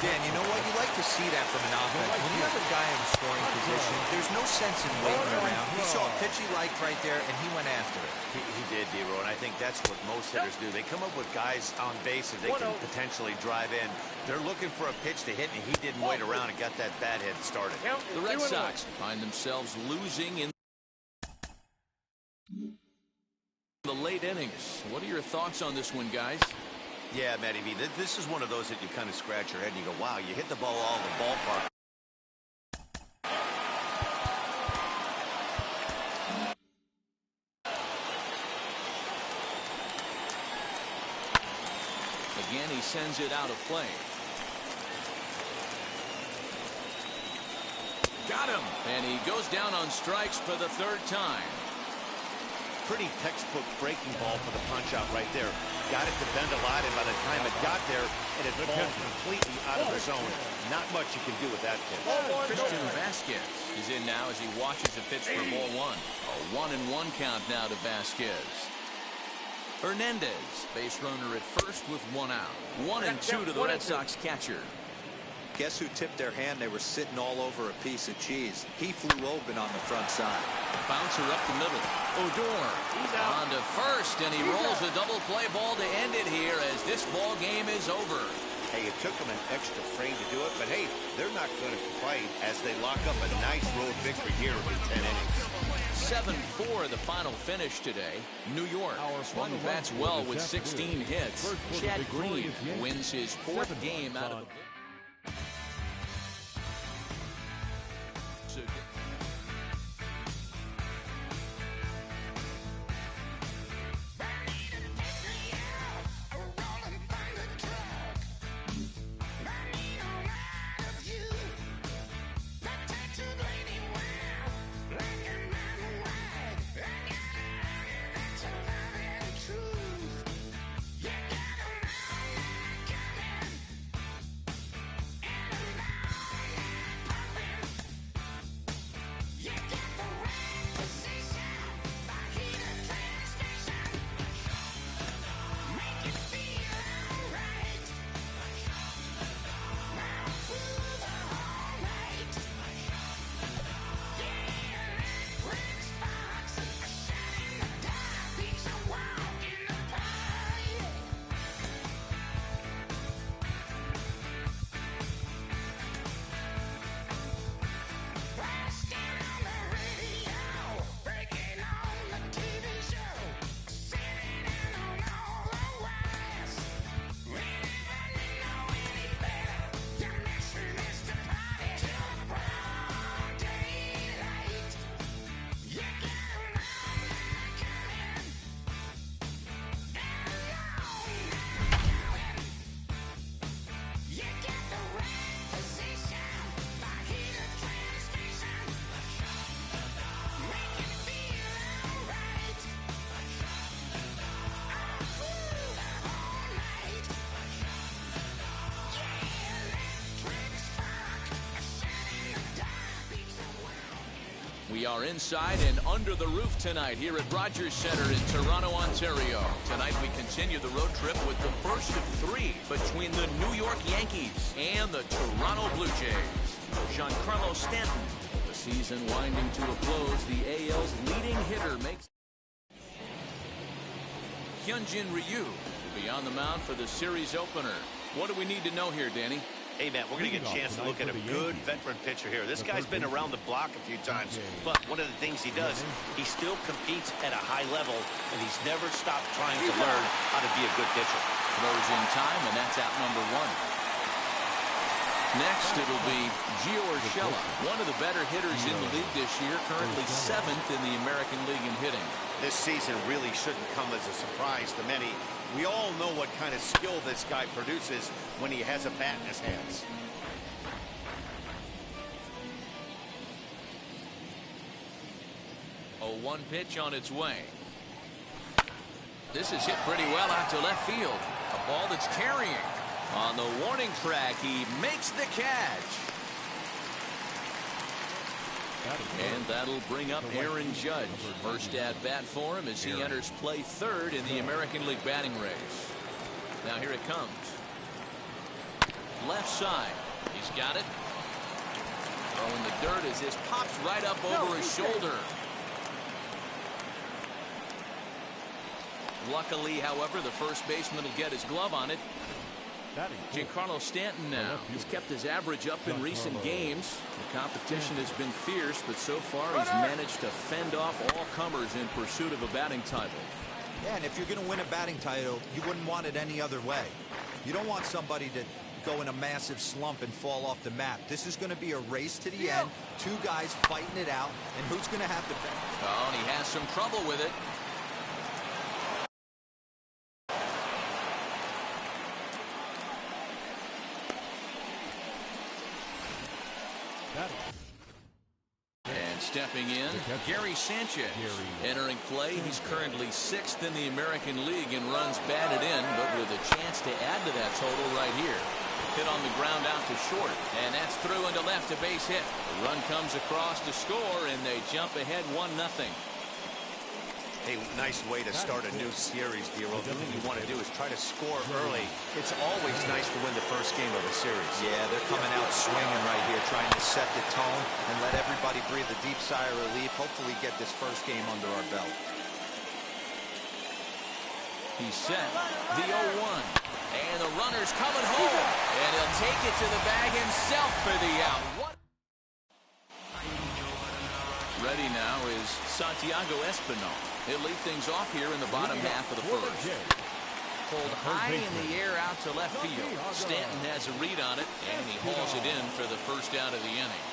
Dan, you know what? You like to see that from an offense. When you have a guy in scoring position, there's no sense in waiting around. He saw a pitch he liked right there, and he went after it. He did, D-Roy, and I think that's what most hitters do. They come up with guys on base that they can potentially drive in. They're looking for a pitch to hit, and he didn't wait around and got that bat hit started. The Red Sox find themselves losing in the late innings. What are your thoughts on this one, guys? Yeah, Matty V, this is one of those that you kind of scratch your head and you go, wow, you hit the ball all in the ballpark. Again, he sends it out of play. Got him! And he goes down on strikes for the 3rd time. Pretty textbook breaking ball for the punch-out right there. Got it to bend a lot, and by the time it got there, it had fallen completely out of the zone. Not much you can do with that pitch. Christian Vasquez is in now as he watches a pitch for ball 1. A 1-1 count now to Vasquez. Hernandez, base runner at first with 1 out. 1-2 to the Red Sox catcher. Guess who tipped their hand? They were sitting all over a piece of cheese. He flew open on the front side. Bouncer up the middle. Odor on to first, and he rolls a double play ball to end it here as this ball game is over. Hey, it took them an extra frame to do it, but hey, they're not going to complain as they lock up a nice road victory here in 10 innings. 7-4 the final finish today. New York swung bats well with 16 hits. Chad Green wins his 4th game out of the We are inside and under the roof tonight here at Rogers Center in Toronto, Ontario. Tonight we continue the road trip with the first of 3 between the New York Yankees and the Toronto Blue Jays. Giancarlo Stanton, the season winding to a close, the AL's leading hitter makes... Hyunjin Ryu will be on the mound for the series opener. What do we need to know here, Danny? Hey, man, we're going to get a chance to look at a good veteran pitcher here. This guy's been around the block a few times, but one of the things he does, he still competes at a high level, and he's never stopped trying to learn how to be a good pitcher. Throws in time, and that's out number 1. Next, it'll be Gio Urshela, one of the better hitters in the league this year, currently 7th in the American League in hitting. This season really shouldn't come as a surprise to many. We all know what kind of skill this guy produces when he has a bat in his hands. A 1 pitch on its way. This is hit pretty well out to left field. A ball that's carrying. On the warning track, he makes the catch. And that'll bring up Aaron Judge. First at bat for him as he enters play 3rd in the American League batting race. Now here it comes. Left side. He's got it. Throwing the dirt as this pops right up over his shoulder. Luckily, however, the first baseman will get his glove on it. Giancarlo Stanton now. He's kept his average up in recent games. The competition has been fierce, but so far he's managed to fend off all comers in pursuit of a batting title. Yeah, and if you're going to win a batting title, you wouldn't want it any other way. You don't want somebody to go in a massive slump and fall off the map. This is going to be a race to the end. 2 guys fighting it out, and who's going to have the best? Oh, and he has some trouble with it. And stepping in, Gary Sanchez. Entering play, he's currently 6th in the American League in runs batted in, but with a chance to add to that total right here. Hit on the ground out to short, and that's through into left, a base hit. The run comes across to score, and they jump ahead 1-0. Hey, nice way to start a new series, Dero. The thing you want to do is try to score early. It's always nice to win the first game of a series. Yeah, they're coming out swinging right here, trying to set the tone and let everybody breathe a deep sigh of relief. Hopefully get this first game under our belt. He's set. The 0-1. And the runner's coming home. And he'll take it to the bag himself for the out. Ready now is Santiago Espinal. He'll lead things off here in the bottom half of the first. Pulled high in the air out to left field. Stanton has a read on it, and he hauls it in for the first out of the inning.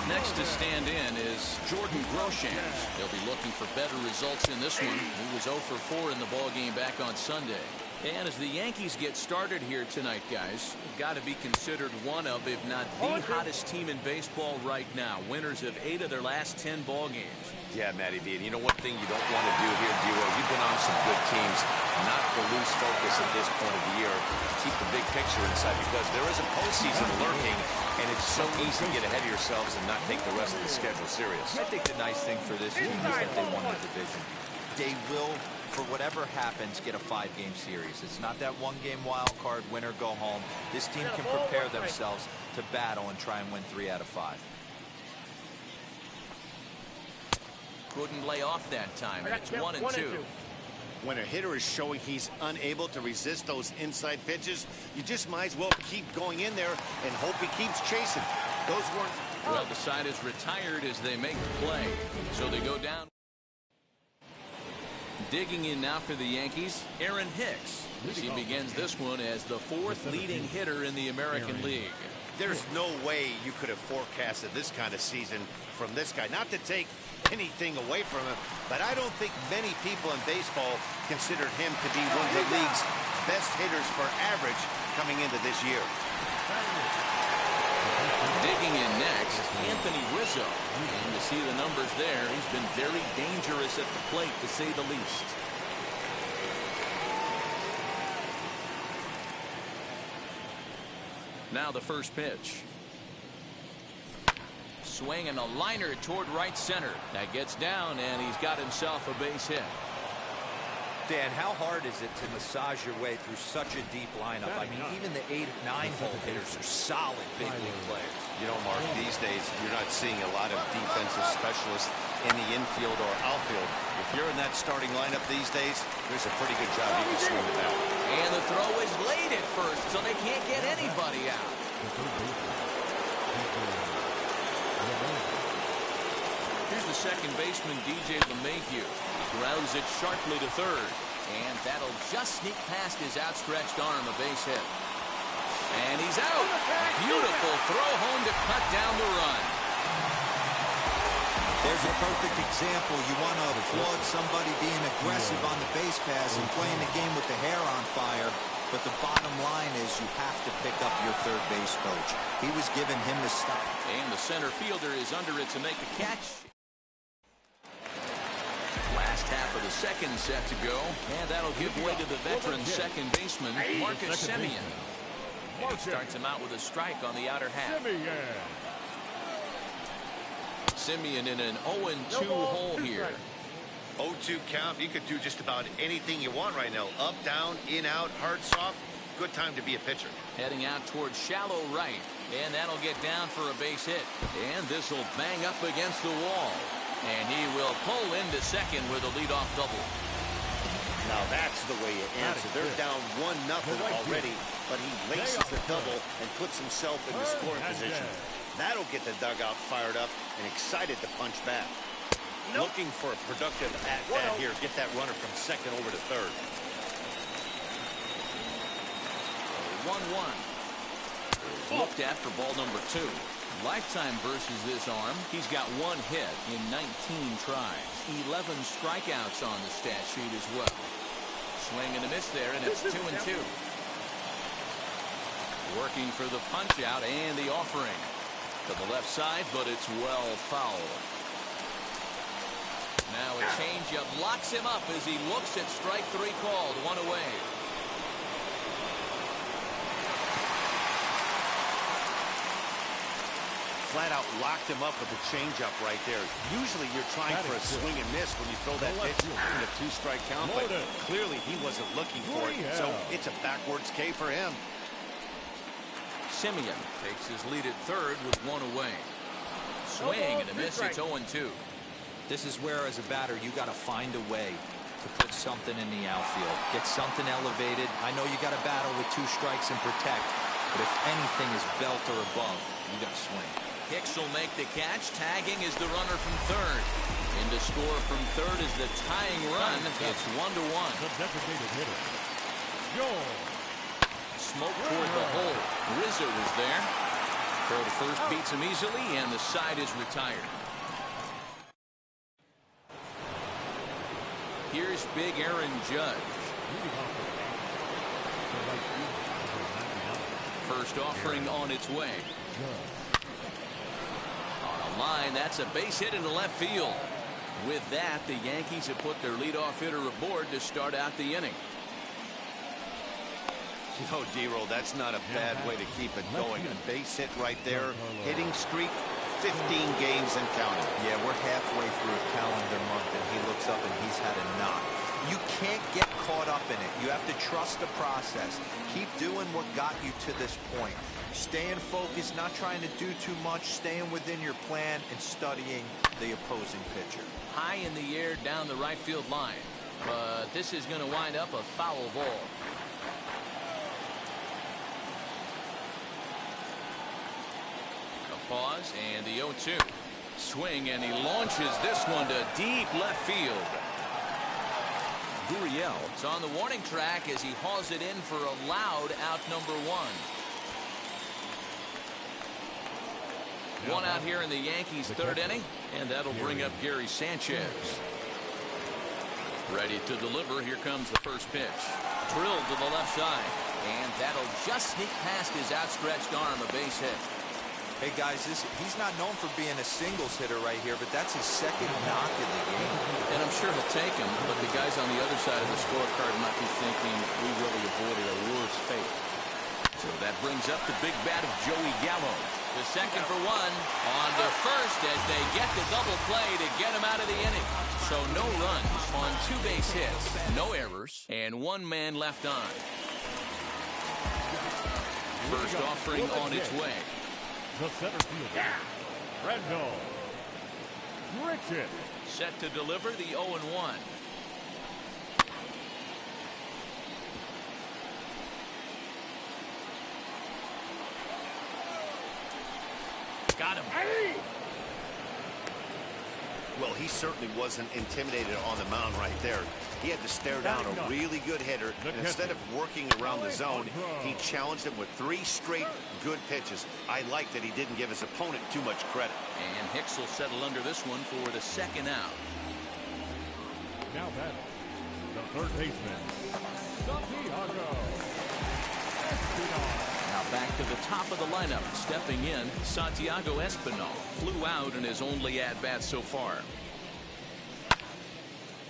Next to stand in is Jordan Groshans. He'll be looking for better results in this one. He was 0 for 4 in the ballgame back on Sunday. And as the Yankees get started here tonight, guys, they've got to be considered one of, if not the hottest team in baseball right now. Winners of 8 of their last 10 ball games. Yeah, Matty V. And you know one thing you don't want to do here, Dero? You've been on some good teams. Not to lose focus at this point of the year. Keep the big picture inside, because there is a postseason lurking, and it's so easy to get ahead of yourselves and not take the rest of the schedule serious. I think the nice thing for this team is that they won the division. They will, for whatever happens, get a 5-game series. It's not that 1-game wild card, win or go home. This team can prepare themselves to battle and try and win 3 out of 5. Couldn't lay off that time. It's 1-2. When a hitter is showing he's unable to resist those inside pitches, you just might as well keep going in there and hope he keeps chasing. Those weren't... Well, the side is retired as they make the play. So they go down. Digging in now for the Yankees, Aaron Hicks. He begins this one as the 4th leading hitter in the American League. There's no way you could have forecasted this kind of season from this guy. Not to take anything away from him, but I don't think many people in baseball considered him to be one of the league's best hitters for average coming into this year. Digging in next, Anthony Rizzo. And to see the numbers there, he's been very dangerous at the plate, to say the least. Now the first pitch. Swing and a liner toward right center. That gets down, and he's got himself a base hit. Dan, how hard is it to massage your way through such a deep lineup? I mean, even the 8 and 9 hole hitters are solid big league players. You know, Mark, these days you're not seeing a lot of defensive specialists in the infield or outfield. If you're in that starting lineup these days, there's a pretty good job you can swing with that. And the throw is late at first, so they can't get anybody out. Here's the second baseman, DJ LeMahieu. Grounds it sharply to third. And that'll just sneak past his outstretched arm, a base hit. And he's out. Beautiful throw home to cut down the run. There's a perfect example. You want to applaud somebody being aggressive on the base pass and playing the game with the hair on fire. But the bottom line is you have to pick up your third base coach. He was giving him the stop. And the center fielder is under it to make the catch. Last half of the second set to go, and that'll give way to the veteran second baseman, Marcus Semien. He starts him out with a strike on the outer half. Semien in an 0-2 hole here. 0-2 count. You could do just about anything you want right now. Up, down, in, out, hard, soft. Good time to be a pitcher. Heading out towards shallow right, and that'll get down for a base hit. And this will bang up against the wall. And he will pull into second with a leadoff double. Now that's the way you answer. They're down 1-0 already, but he laces the double and puts himself in the scoring position. That'll get the dugout fired up and excited to punch back. Looking for a productive at-bat here. Get that runner from second over to third. 1-1. Looked at for ball number 2. Lifetime versus this arm. He's got 1 hit in 19 tries. 11 strikeouts on the stat sheet as well. Swing and a miss there, and it's 2-2. Working for the punch out and the offering. To the left side, but it's well fouled. Now a changeup locks him up as he looks at strike 3 called. 1 away. Flat out locked him up with a changeup right there. Usually you're trying for a swing and miss when you throw that pitch in a 2-strike count, but clearly he wasn't looking for it, so it's a backwards K for him. Semien takes his lead at third with 1 away. Swing and a miss. It's 0-2. This is where, as a batter, you got to find a way to put something in the outfield. Get something elevated. I know you got to battle with 2 strikes and protect, but if anything is belt or above, you got to swing. Hicks will make the catch. Tagging is the runner from third. In to score from third is the tying run. It's 1-1. The designated hitter. Smoke toward the hole. Rizzo is there. Throw to first beats him easily, and the side is retired. Here's big Aaron Judge. First offering on its way. On a line, that's a base hit into left field. With that, the Yankees have put their leadoff hitter aboard to start out the inning. Oh, D-Roll, that's not a bad way to keep it going. A base hit right there. Hitting streak, 15 games and counting. Yeah, we're halfway through a calendar month, and he looks up and he's had a knock. You can't get caught up in it. You have to trust the process. Keep doing what got you to this point. Staying focused, not trying to do too much, staying within your plan, and studying the opposing pitcher. High in the air down the right field line. But this is going to wind up a foul ball. A pause, and the 0-2. Swing, and he launches this one to deep left field. Gurriel is on the warning track as he hauls it in for a loud out number 1. One out here in the Yankees' third inning, and that'll bring up Gary Sanchez. Ready to deliver. Here comes the first pitch. Drilled to the left side, and that'll just sneak past his outstretched arm, a base hit. Hey guys, he's not known for being a singles hitter right here, but that's his second knock in the game. And I'm sure he'll take him, but the guys on the other side of the scorecard might be thinking we really avoided a worse fate. So that brings up the big bat of Joey Gallo. The second for one. On to first as they get the double play to get him out of the inning. So no runs on 2 base hits, no errors, and 1 man left on. First offering on its way. The center fielder, Randall Richard. Set to deliver the 0-1. Got him. Well, he certainly wasn't intimidated on the mound right there. He had to stare down a really good hitter, and instead of working around the zone, he challenged him with 3 straight good pitches. I like that he didn't give his opponent too much credit. And Hicks will settle under this one for the second out. Now batting, the third baseman, Santiago. Now back to the top of the lineup. Stepping in, Santiago Espinal flew out in his only at-bat so far.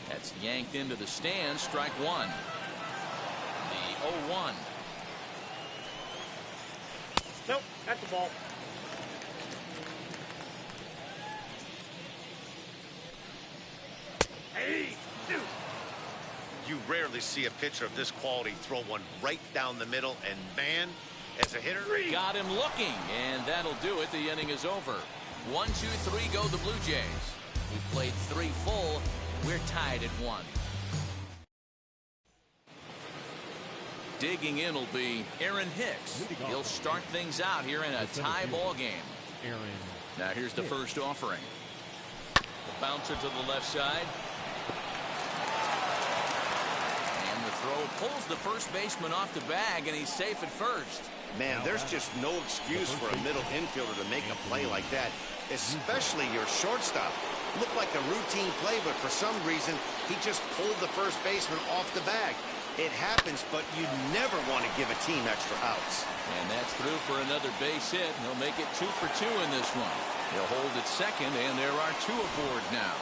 That's yanked into the stands. Strike 1. The 0-1. Nope, that's the ball. Hey, dude. You rarely see a pitcher of this quality throw one right down the middle, and man, as a hitter, got him looking, and that'll do it. The inning is over. 1, 2, 3 go the Blue Jays. We played 3 full. We're tied at 1. Digging in will be Aaron Hicks. He'll start things out here in a tie ball game. Now here's the first offering. The bouncer to the left side. And the throw pulls the first baseman off the bag, and he's safe at first. man, there's just no excuse for a middle infielder to make a play like that, especially your shortstop. Looked like a routine play, but for some reason, he just pulled the first baseman off the bag. It happens, but you never want to give a team extra outs. And that's through for another base hit. He'll make it 2 for 2 in this one. He'll hold at second, and there are 2 aboard now.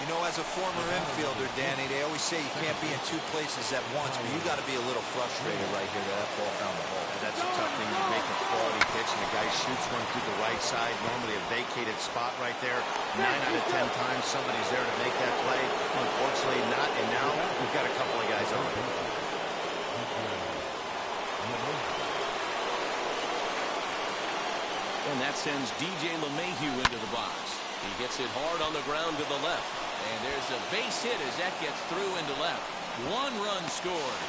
You know, as a former infielder, Danny, they always say you can't be in 2 places at once, but you got to be a little frustrated right here that ball found the hole. That's a tough thing. You make a quality pitch, and the guy shoots one through the right side, normally a vacated spot right there. 9 out of 10 times, somebody's there to make that play. Unfortunately, not, and now we've got a couple of guys on. And that sends DJ LeMahieu into the box. He hits it hard on the ground to the left. And there's a base hit as that gets through into left. 1 run scores.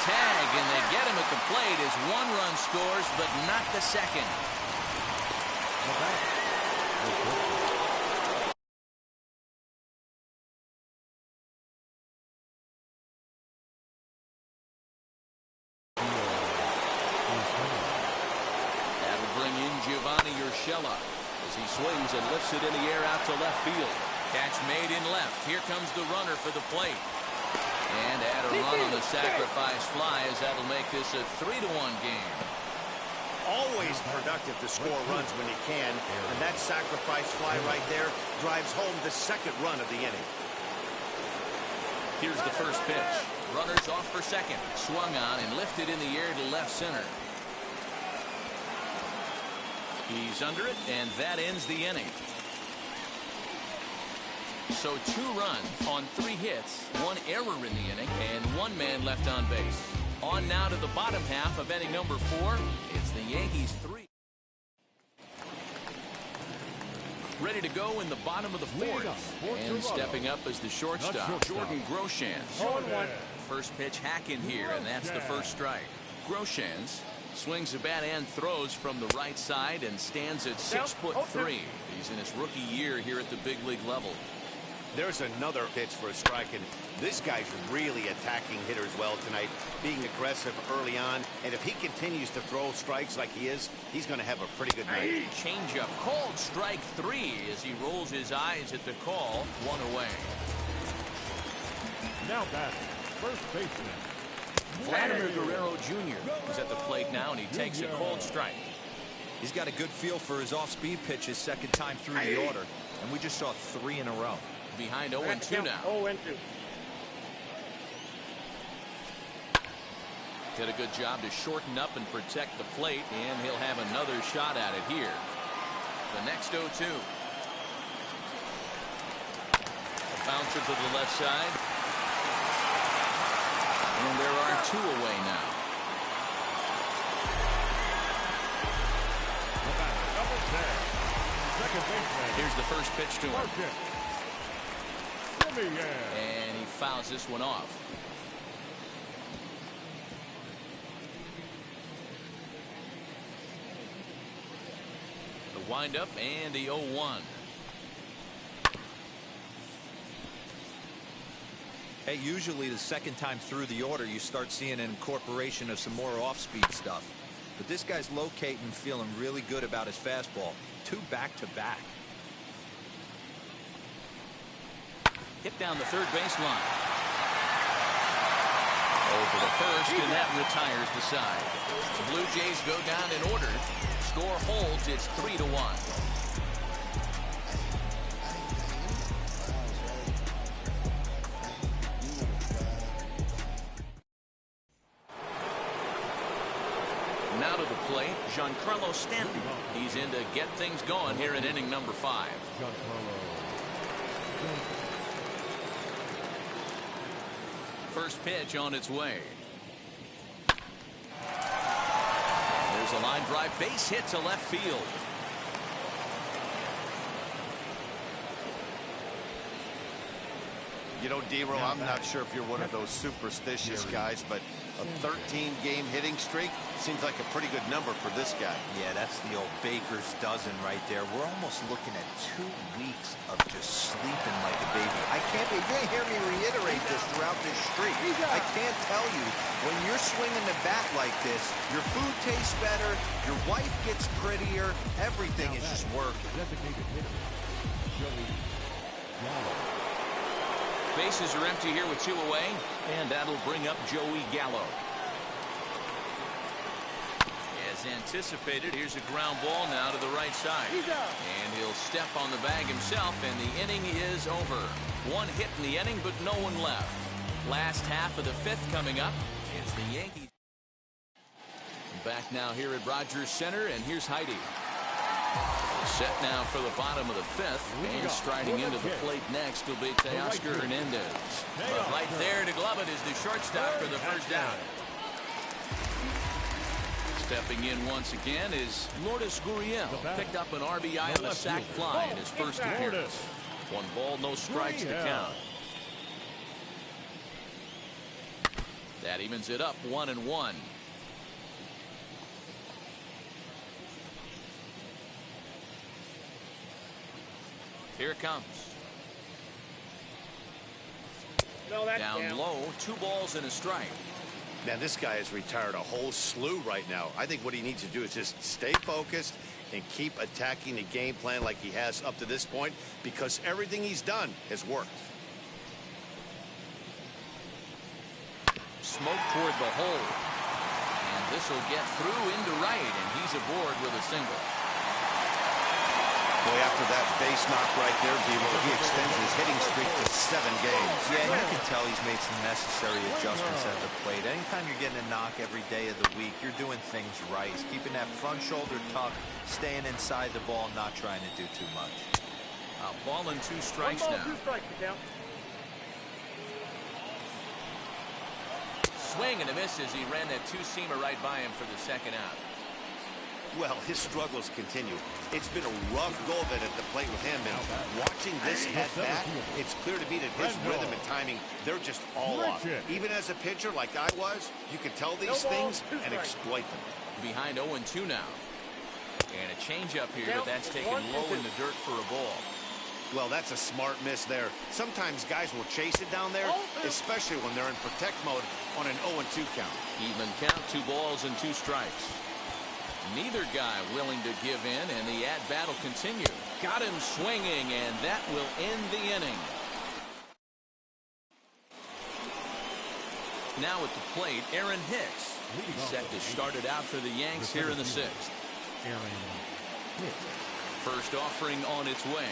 Tag, and they get him at the plate as 1 run scores, but not the second. That'll bring in Giovanni Urshela as he swings and lifts it in the air out to left field. Catch made in left. Here comes the runner for the plate. And add a run on the sacrifice fly as that'll make this a 3-1 game. Always productive to score runs when you can, and that sacrifice fly right there drives home the second run of the inning. Here's the first pitch. Runners off for second. Swung on and lifted in the air to left center. He's under it, and that ends the inning. So 2 runs on 3 hits, 1 error in the inning, and 1 man left on base. On now to the bottom half of inning number 4. It's the Yankees 3. Ready to go in the bottom of the 4th. And stepping up as the shortstop, Jordan Groshans. First pitch hack in here, and that's the first strike. Groshans swings the bat and throws from the right side and stands at 6'3". He's in his rookie year here at the big league level. There's another pitch for a strike, and this guy's really attacking hitters well tonight, being aggressive early on, and if he continues to throw strikes like he is, he's going to have a pretty good night. Changeup called strike 3 as he rolls his eyes at the call. 1 away. Now batting, first baseman, Vladimir Guerrero Jr. is at the plate now, and he takes a cold strike. He's got a good feel for his off-speed pitch his second time through the order, and we just saw 3 in a row. Behind 0-2 now. 0-2. Did a good job to shorten up and protect the plate, and he'll have another shot at it here. The next 0-2. A bouncer to the left side. And there are 2 away now. Here's the first pitch to him. And he fouls this one off. The windup and the 0-1. Hey, usually the second time through the order you start seeing an incorporation of some more off-speed stuff. But this guy's locating and feeling really good about his fastball. 2 back-to-back. Hit down the third baseline. Over the first, and that retires the side. The Blue Jays go down in order. Score holds. It's 3-1. Now to the plate, Giancarlo Stanton. He's in to get things going here in inning number 5. First pitch on its way. There's a line drive, base hit to left field. You know, D-Row, I'm not sure if you're one of those superstitious guys, but a 13-game hitting streak seems like a pretty good number for this guy. Yeah, that's the old baker's dozen right there. We're almost looking at 2 weeks of just sleeping like a baby. You're going to hear me reiterate this throughout this streak. I can't tell you, when you're swinging the bat like this, your food tastes better, your wife gets prettier, everything is just working. Bases are empty here with 2 away, and that'll bring up Joey Gallo. As anticipated, here's a ground ball now to the right side. And he'll step on the bag himself, and the inning is over. 1 hit in the inning, but no one left. Last half of the 5th coming up. It's the Yankees. Back now here at Rogers Center, and here's Heidi. Set now for the bottom of the 5th, and striding into the plate next will be Teoscar Hernandez. But right there to glove it is the shortstop for the first out. Stepping in once again is Lourdes Gurriel. Picked up an RBI on a sac fly in his first appearance. 1 ball, no strikes to count. That evens it up 1-1. Here it comes. No, that's down low, 2 balls and a strike. Man, this guy has retired a whole slew right now. I think what he needs to do is just stay focused and keep attacking the game plan like he has up to this point, because everything he's done has worked. Smoke toward the hole. And this will get through into right, and he's aboard with a single. Boy, after that base knock right there, he extends his hitting streak to 7 games. Yeah, you can tell he's made some necessary adjustments at the plate. Anytime you're getting a knock every day of the week, you're doing things right. He's keeping that front shoulder tucked, staying inside the ball, not trying to do too much. A ball and 2 strikes 1 now. ball, 2 strikes to count. Swing and a miss as he ran that 2-seamer right by him for the second out. Well, his struggles continue. It's been a rough go of it at the plate with him, and watching this at bat, it's clear to me that his rhythm and timing, they're just all off. Even as a pitcher like I was, you can tell these things and exploit them. Behind 0-2 now. And a changeup here, but that's taken low in the dirt for a ball. Well, that's a smart miss there. Sometimes guys will chase it down there, especially when they're in protect mode on an 0-2 count. Even count, 2 balls and 2 strikes. Neither guy willing to give in, and the at-bat will continue. Got him swinging, and that will end the inning. Now at the plate, Aaron Hicks. He's set to start it out for the Yanks here in the 6th. First offering on its way.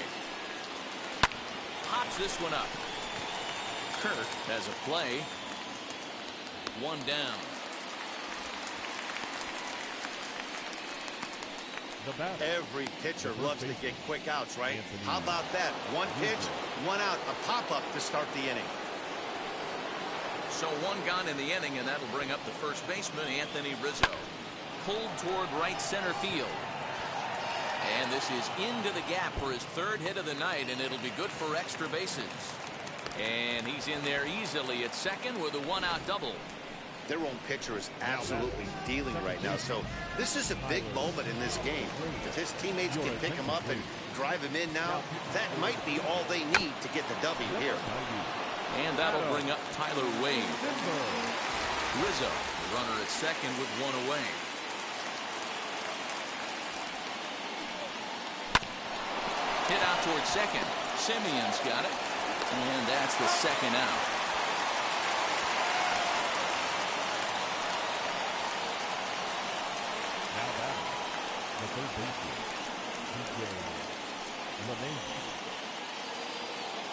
Pops this one up. Kirk has a play. 1 down. The batter. Every pitcher loves to get quick outs, right? Anthony. How about that? One pitch, one out, a pop-up to start the inning. So one gone in the inning, and that'll bring up the first baseman, Anthony Rizzo. Pulled toward right center field. And this is into the gap for his third hit of the night, and it'll be good for extra bases. And he's in there easily at second with a one-out double. Their own pitcher is absolutely dealing right now, so this is a big moment in this game. If his teammates can pick him up and drive him in now, that might be all they need to get the W here. And that'll bring up Tyler Wade. Rizzo, the runner at second with one away. Hit out towards second. Simeon's got it. And that's the second out. Now batting. The third baseman, DJ LeMahieu.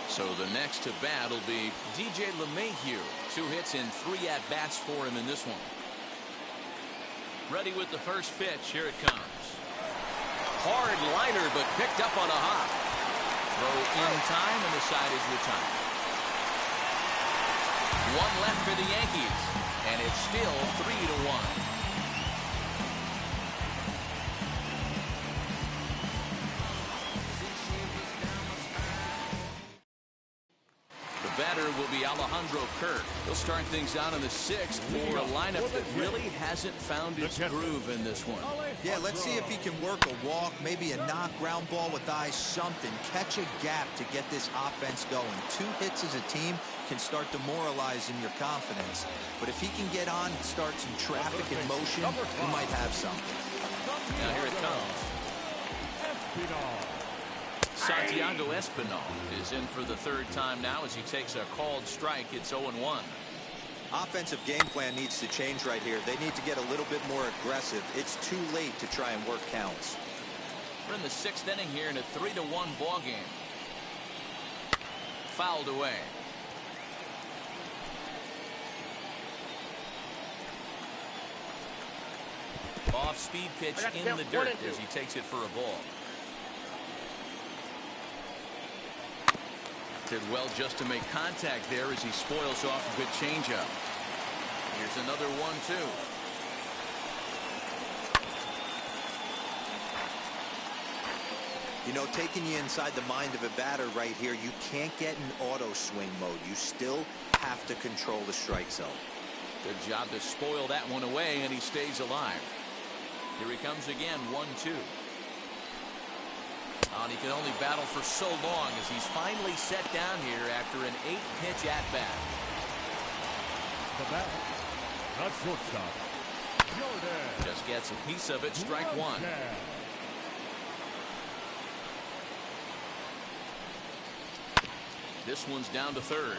So the next to bat will be DJ LeMahieu. 2 hits and 3 at-bats for him in this one. Ready with the first pitch. Here it comes. Hard liner, but picked up on a hop. Throw in time, and the side is retired. One left for the Yankees, and it's still 3-1. Batter will be Alejandro Kirk. He'll start things out in the 6th for a lineup that really hasn't found its groove in this one. Yeah, let's see if he can work a walk, maybe a knock, ground ball with eyes, something. Catch a gap to get this offense going. 2 hits as a team can start demoralizing your confidence. But if he can get on and start some traffic in motion, he might have something. Now here it comes. Santiago Espinal is in for the 3rd time now as he takes a called strike. It's 0-1. Offensive game plan needs to change right here. They need to get a little bit more aggressive. It's too late to try and work counts. We're in the 6th inning here in a 3-1 ball game. Fouled away. Off-speed pitch in the dirt as he takes it for a ball. Did well just to make contact there as he spoils off a good changeup. Here's another 1-2. You know, taking you inside the mind of a batter right here, you can't get in auto swing mode. You still have to control the strike zone. Good job to spoil that one away, and he stays alive. Here he comes again, 1-2. And he can only battle for so long as he's finally set down here after an 8-pitch at-bat. The batter, the shortstop, Jordan. Just gets a piece of it, strike 1. This one's down to 3rd.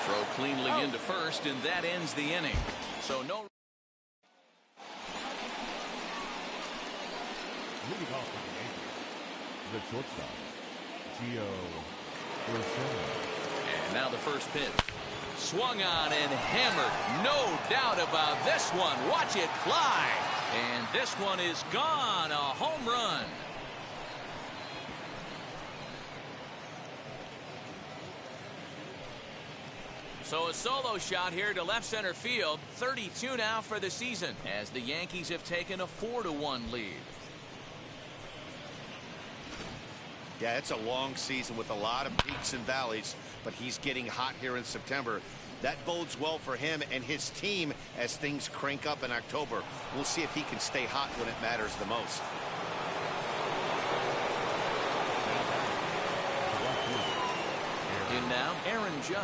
Throw cleanly into 1st, and that ends the inning. So no. Leading off with the Yankees, the shortstop, Gio Urshela. And now the first pitch. Swung on and hammered. No doubt about this one. Watch it fly. And this one is gone. A home run. So a solo shot here to left center field. 32 now for the season as the Yankees have taken a 4-1 lead. Yeah, it's a long season with a lot of peaks and valleys, but he's getting hot here in September. That bodes well for him and his team as things crank up in October. We'll see if he can stay hot when it matters the most. In now, Aaron Judge.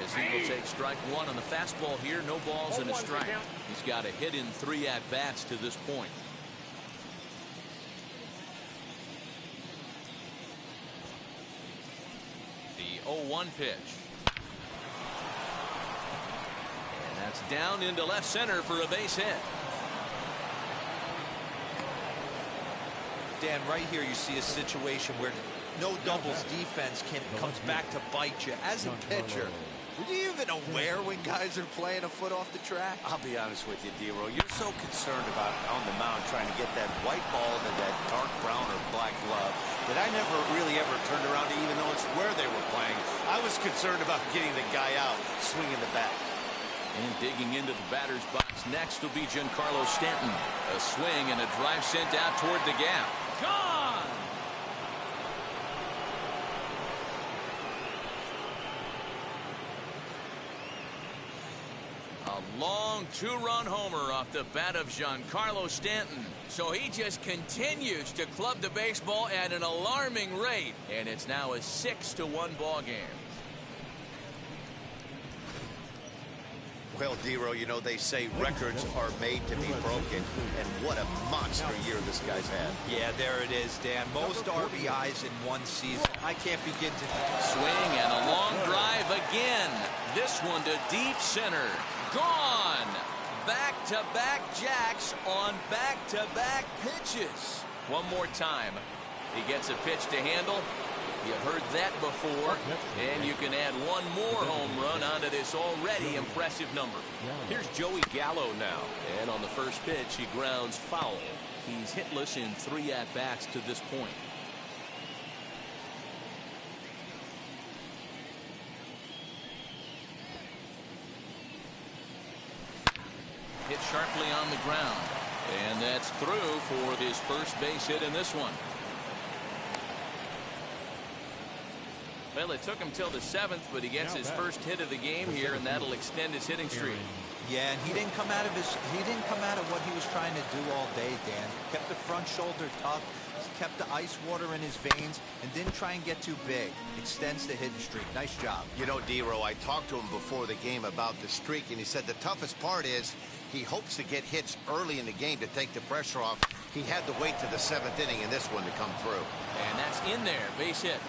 As he will take strike 1 on the fastball here. No balls and a strike. He's got a hit in 3 at-bats to this point. The 0-1 pitch. And that's down into left center for a base hit. Dan, right here you see a situation where no doubles defense comes back to bite you. As a pitcher, Were you even aware when guys are playing a foot off the track? I'll be honest with you, D-Roll. You're so concerned about on the mound trying to get that white ball to that dark brown or black glove that I never really ever turned around to even notice where they were playing. I was concerned about getting the guy out, swinging the bat. And digging into the batter's box next will be Giancarlo Stanton. A swing and a drive sent out toward the gap. Gone! A long two-run homer off the bat of Giancarlo Stanton. So he just continues to club the baseball at an alarming rate. And it's now a 6-1 ball game. Well, D-Roll, you know, they say records are made to be broken, and what a monster year this guy's had. Yeah, there it is, Dan. Most RBIs in one season. I can't begin to... Swing and a long drive again. This one to deep center. Gone. Back-to-back jacks on back-to-back pitches. One more time. He gets a pitch to handle. You've heard that before, and you can add one more home run onto this already impressive number. Here's Joey Gallo now, and on the first pitch, he grounds foul. He's hitless in 3 at-bats to this point. Hit sharply on the ground, and that's through for his first base hit in this one. Well, it took him till the 7th, but he gets his first hit of the game here, and that'll extend his hitting streak. Yeah, and he didn't come out of what he was trying to do all day, Dan. Kept the front shoulder tucked, kept the ice water in his veins, and didn't try and get too big. Extends the hitting streak. Nice job. You know, D-Roll, I talked to him before the game about the streak, and he said the toughest part is he hopes to get hits early in the game to take the pressure off. He had to wait to the 7th inning in this one to come through. And that's in there. Base hit.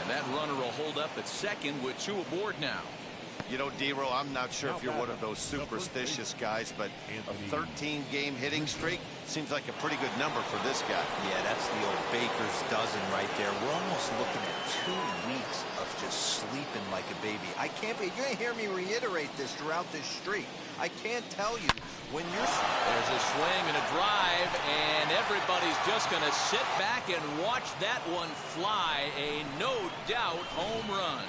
And that runner will hold up at second with 2 aboard now. You know, D-Roll, I'm not sure if you're one of those superstitious guys, but a 13-game hitting streak seems like a pretty good number for this guy. Yeah, that's the old baker's dozen right there. We're almost looking at 2 weeks of just sleeping like a baby. I can't be. You're going to hear me reiterate this throughout this streak. I can't tell you when you're... There's a swing and a drive, and everybody's just going to sit back and watch that one fly. A no-doubt home run.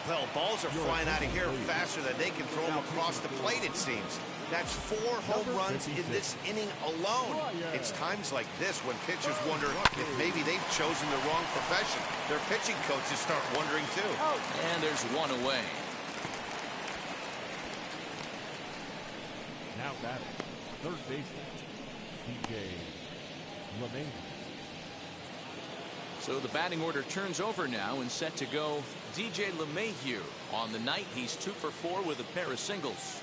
Well, balls are flying out of here faster than they can throw them across the plate, it seems. That's 4 home runs in this inning alone. It's times like this when pitchers wonder if maybe they've chosen the wrong profession. Their pitching coaches start wondering, too. And there's 1 away. Now batting, third baseman, DJ LeMay. So the batting order turns over now and set to go DJ LeMahieu. On the night, he's 2 for 4 with a pair of singles.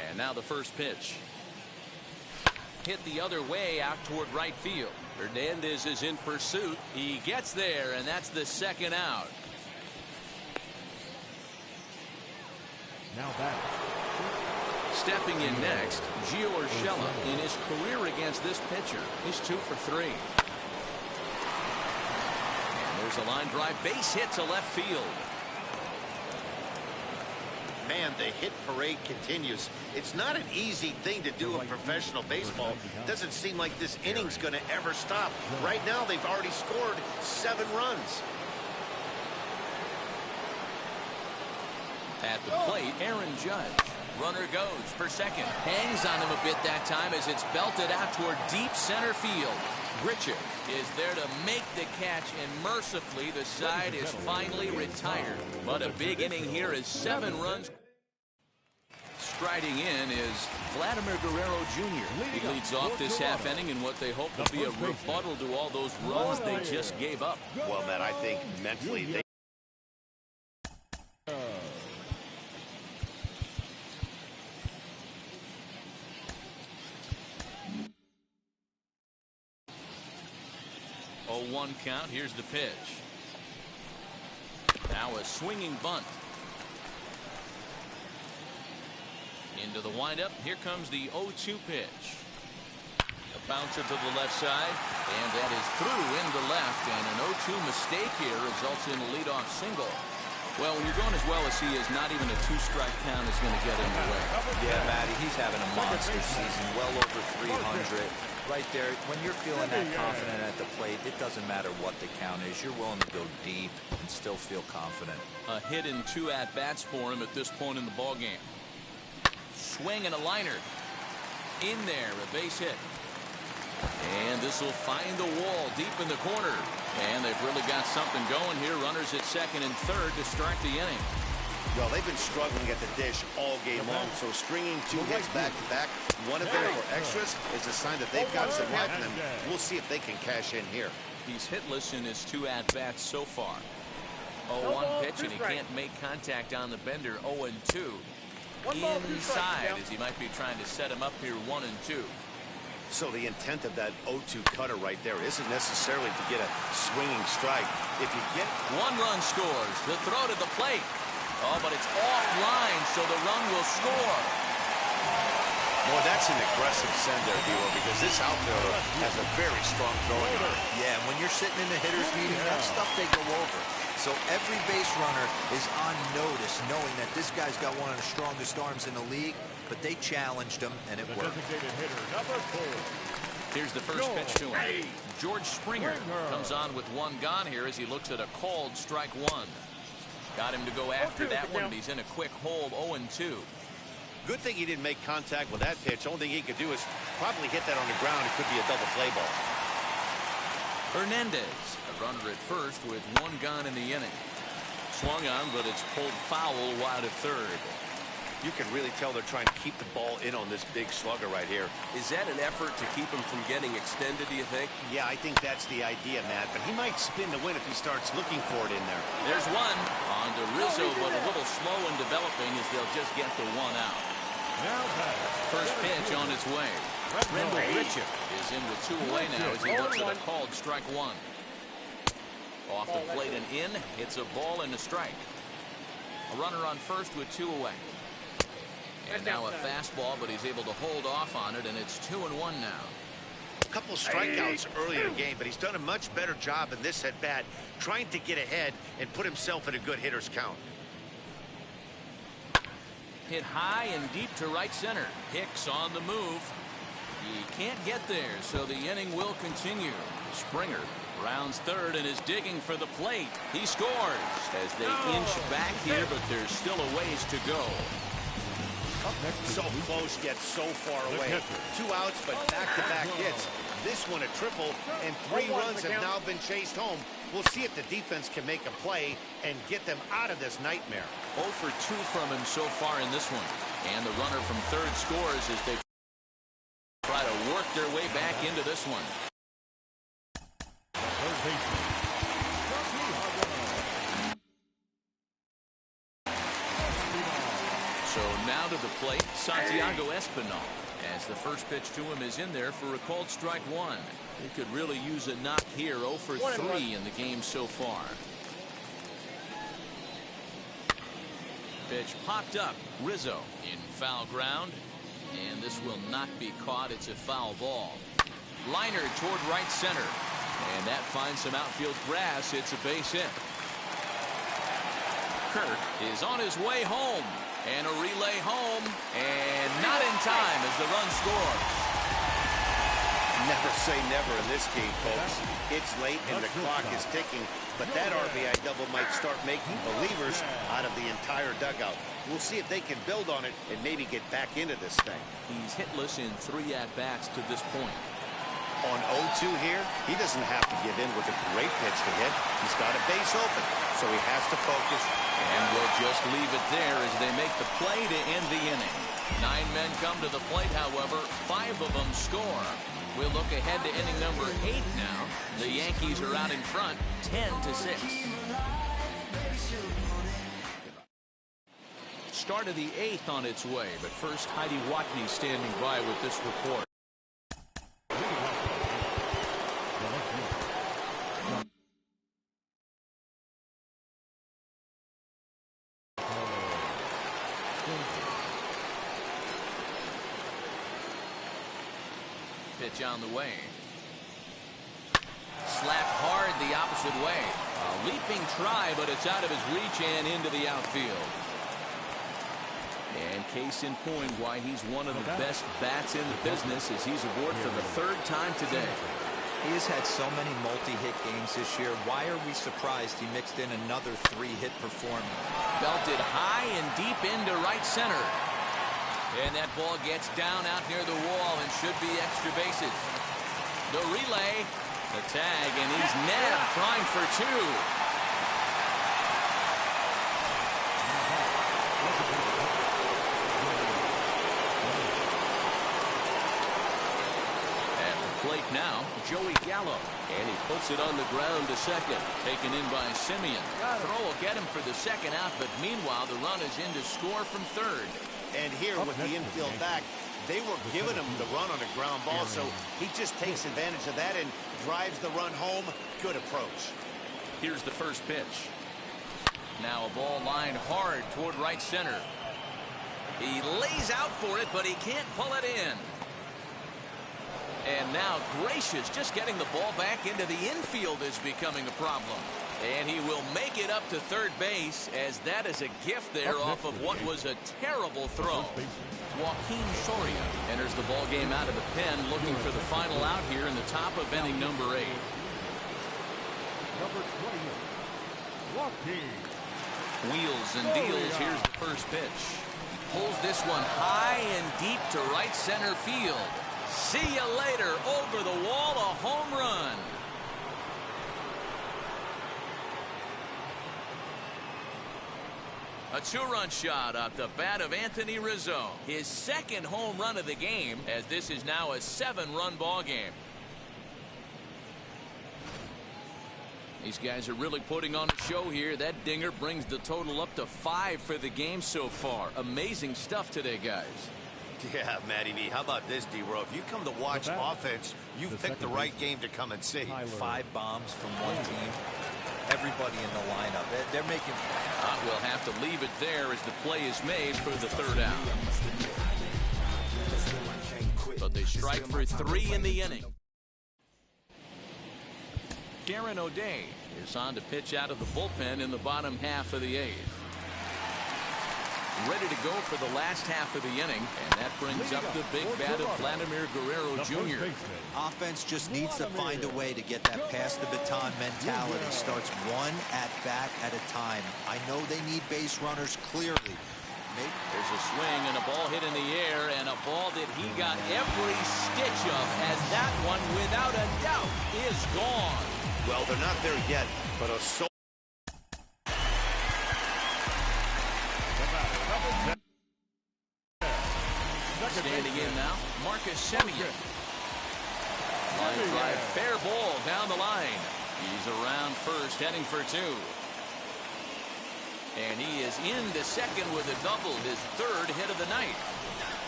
And now the first pitch. Hit the other way out toward right field. Hernandez is in pursuit. He gets there, and that's the 2nd out. Now batting. Stepping in next, Gio Urshela. In his career against this pitcher, he's 2 for 3. There's a line drive base hit to left field. Man, the hit parade continues. It's not an easy thing to do in professional baseball. Doesn't seem like this inning's going to ever stop. Right now, they've already scored 7 runs. At the plate, Aaron Judge. Runner goes for second. Hangs on him a bit that time as it's belted out toward deep center field. Richard is there to make the catch, and mercifully the side is finally retired. But a big inning here is 7 runs. Striding in is Vladimir Guerrero Jr. He leads off this half inning in what they hope will be a rebuttal to all those runs they just gave up. Well, man, I think mentally they... Oh, 1 count. Here's the pitch. Now a swinging bunt. Into the windup. Here comes the 0-2 pitch. A bouncer to the left side, and that is through into left, and an 0-2 mistake here results in a leadoff single. Well, when you're going as well as he is, not even a 2-strike count is going to get in the way. Yeah, Matty, he's having a monster season, well over 300. Right there, when you're feeling that confident at the plate, it doesn't matter what the count is. You're willing to go deep and still feel confident. A hit in 2 at-bats for him at this point in the ballgame. Swing and a liner. In there, a base hit. And this will find the wall deep in the corner. And they've really got something going here. Runners at second and third to start the inning. Well, they've been struggling at the dish all game long, so stringing 2 hits back-to-back, one of them for extras, is a sign that they've got some life in them. We'll see if they can cash in here. He's hitless in his 2 at-bats so far. 0-1 pitch, and he can't make contact on the bender. 0-2. Inside, as he might be trying to set him up here 1-2. So the intent of that 0-2 cutter right there isn't necessarily to get a swinging strike. If you get 1 run scores, the throw to the plate. Oh, but it's offline, so the run will score. Boy, that's an aggressive send there, Bueller, because this outfielder has a very strong throwing arm. Yeah, and when you're sitting in the hitter's meeting, that's stuff they go over. So every base runner is on notice, knowing that this guy's got one of the strongest arms in the league, but they challenged him, and it worked. Here's the first pitch to him. George Springer comes on with 1 gone here as he looks at a called strike 1. Got him to go after that one, but he's in a quick hold, 0-2. Good thing he didn't make contact with that pitch. Only thing he could do is probably hit that on the ground. It could be a double play ball. Hernandez, a runner at first with 1 gone in the inning. Swung on, but it's pulled foul wide of third. You can really tell they're trying to keep the ball in on this big slugger right here. Is that an effort to keep him from getting extended, do you think? Yeah, I think that's the idea, Matt. But he might spin to win if he starts looking for it in there. There's one on to Rizzo, but a little slow in developing as they'll just get the 1 out. First pitch on its way. Rendell Richard is in with 2 away now as he looks at a called strike 1. Off the plate and in. It's a ball and a strike. A runner on first with 2 away. And now a fastball, but he's able to hold off on it, and it's 2-1 now. A couple strikeouts earlier in the game, but he's done a much better job in this at-bat trying to get ahead and put himself in a good hitter's count. Hit high and deep to right center. Hicks on the move. He can't get there, so the inning will continue. Springer rounds third and is digging for the plate. He scores as they inch back here, but there's still a ways to go. So close yet so far away. 2 outs, but back-to-back hits. This one a triple, and 3 runs have now been chased home. We'll see if the defense can make a play and get them out of this nightmare. 0 for 2 from him so far in this one. And the runner from third scores as they try to work their way back into this one. So now to the plate, Santiago Espinal, as the first pitch to him is in there for a called strike 1. He could really use a knock here. 0 for 3 in the game so far. Pitch popped up. Rizzo in foul ground, and this will not be caught. It's a foul ball. Liner toward right center, and that finds some outfield grass. It's a base hit. Kirk is on his way home. And a relay home, and not in time as the run scores. Never say never in this game, folks. It's late and the clock is ticking, but that RBI double might start making believers out of the entire dugout. We'll see if they can build on it and maybe get back into this thing. He's hitless in 3 at-bats to this point. On 0-2 here, he doesn't have to give in with a great pitch to hit. He's got a base open, so he has to focus. And we'll just leave it there as they make the play to end the inning. 9 men come to the plate, however, 5 of them score. We'll look ahead to inning number 8 now. The Yankees are out in front, 10-6. Start of the 8th on its way, but first Heidi Watney standing by with this report. pitch on the way. Slapped hard the opposite way. A leaping try, but it's out of his reach and into the outfield. And case in point why he's one of the best bats in the business as he's aboard for the third time today. He has had so many multi-hit games this year. Why are we surprised he mixed in another 3-hit performance? Belted high and deep into right center. And that ball gets down out near the wall and should be extra bases. The relay, the tag, and he's nabbed, trying for 2. Plate now, Joey Gallo. And he puts it on the ground to second. Taken in by Simeon. Throw will get him for the second out, but meanwhile the run is in to score from third. And here with the infield back, they were giving him the run on a ground ball, so he just takes advantage of that and drives the run home. Good approach. Here's the first pitch. Now a ball lined hard toward right center. He lays out for it, but he can't pull it in. And now Gracious just getting the ball back into the infield is becoming a problem. And he will make it up to third base as that is a gift there off of what was a terrible throw. Joaquin Soria enters the ball game out of the pen, looking for the final out here in the top of inning number 8. Number 20, Joaquin. Wheels and deals. Here's the first pitch. He pulls this one high and deep to right center field. See you later. Over the wall, a home run. A 2-run shot off the bat of Anthony Rizzo. His second home run of the game, as this is now a 7-run ball game. These guys are really putting on a show here. That dinger brings the total up to 5 for the game so far. Amazing stuff today, guys. Yeah, Matty B. How about this, D-Row? If you come to watch offense, you've picked the right game to come and see. 5 bombs from one team. Everybody in the lineup. They're making. We'll have to leave it there as the play is made for the third out. But they strike for 3 in the inning. Darren O'Day is on to pitch out of the bullpen in the bottom half of the 8th. Ready to go for the last half of the inning, and that brings up the big bat of Vladimir Guerrero Jr. Offense just needs to find a way to get that pass the baton mentality. Starts one at bat at a time. I know they need base runners clearly. There's a swing and a ball hit in the air, and a ball that he got every stitch of, as that one, without a doubt, is gone. Well, they're not there yet, but a standing in now, Marcus Semien. Line drive, fair ball down the line. He's around first, heading for 2. And he is into second with a double, his 3rd hit of the night.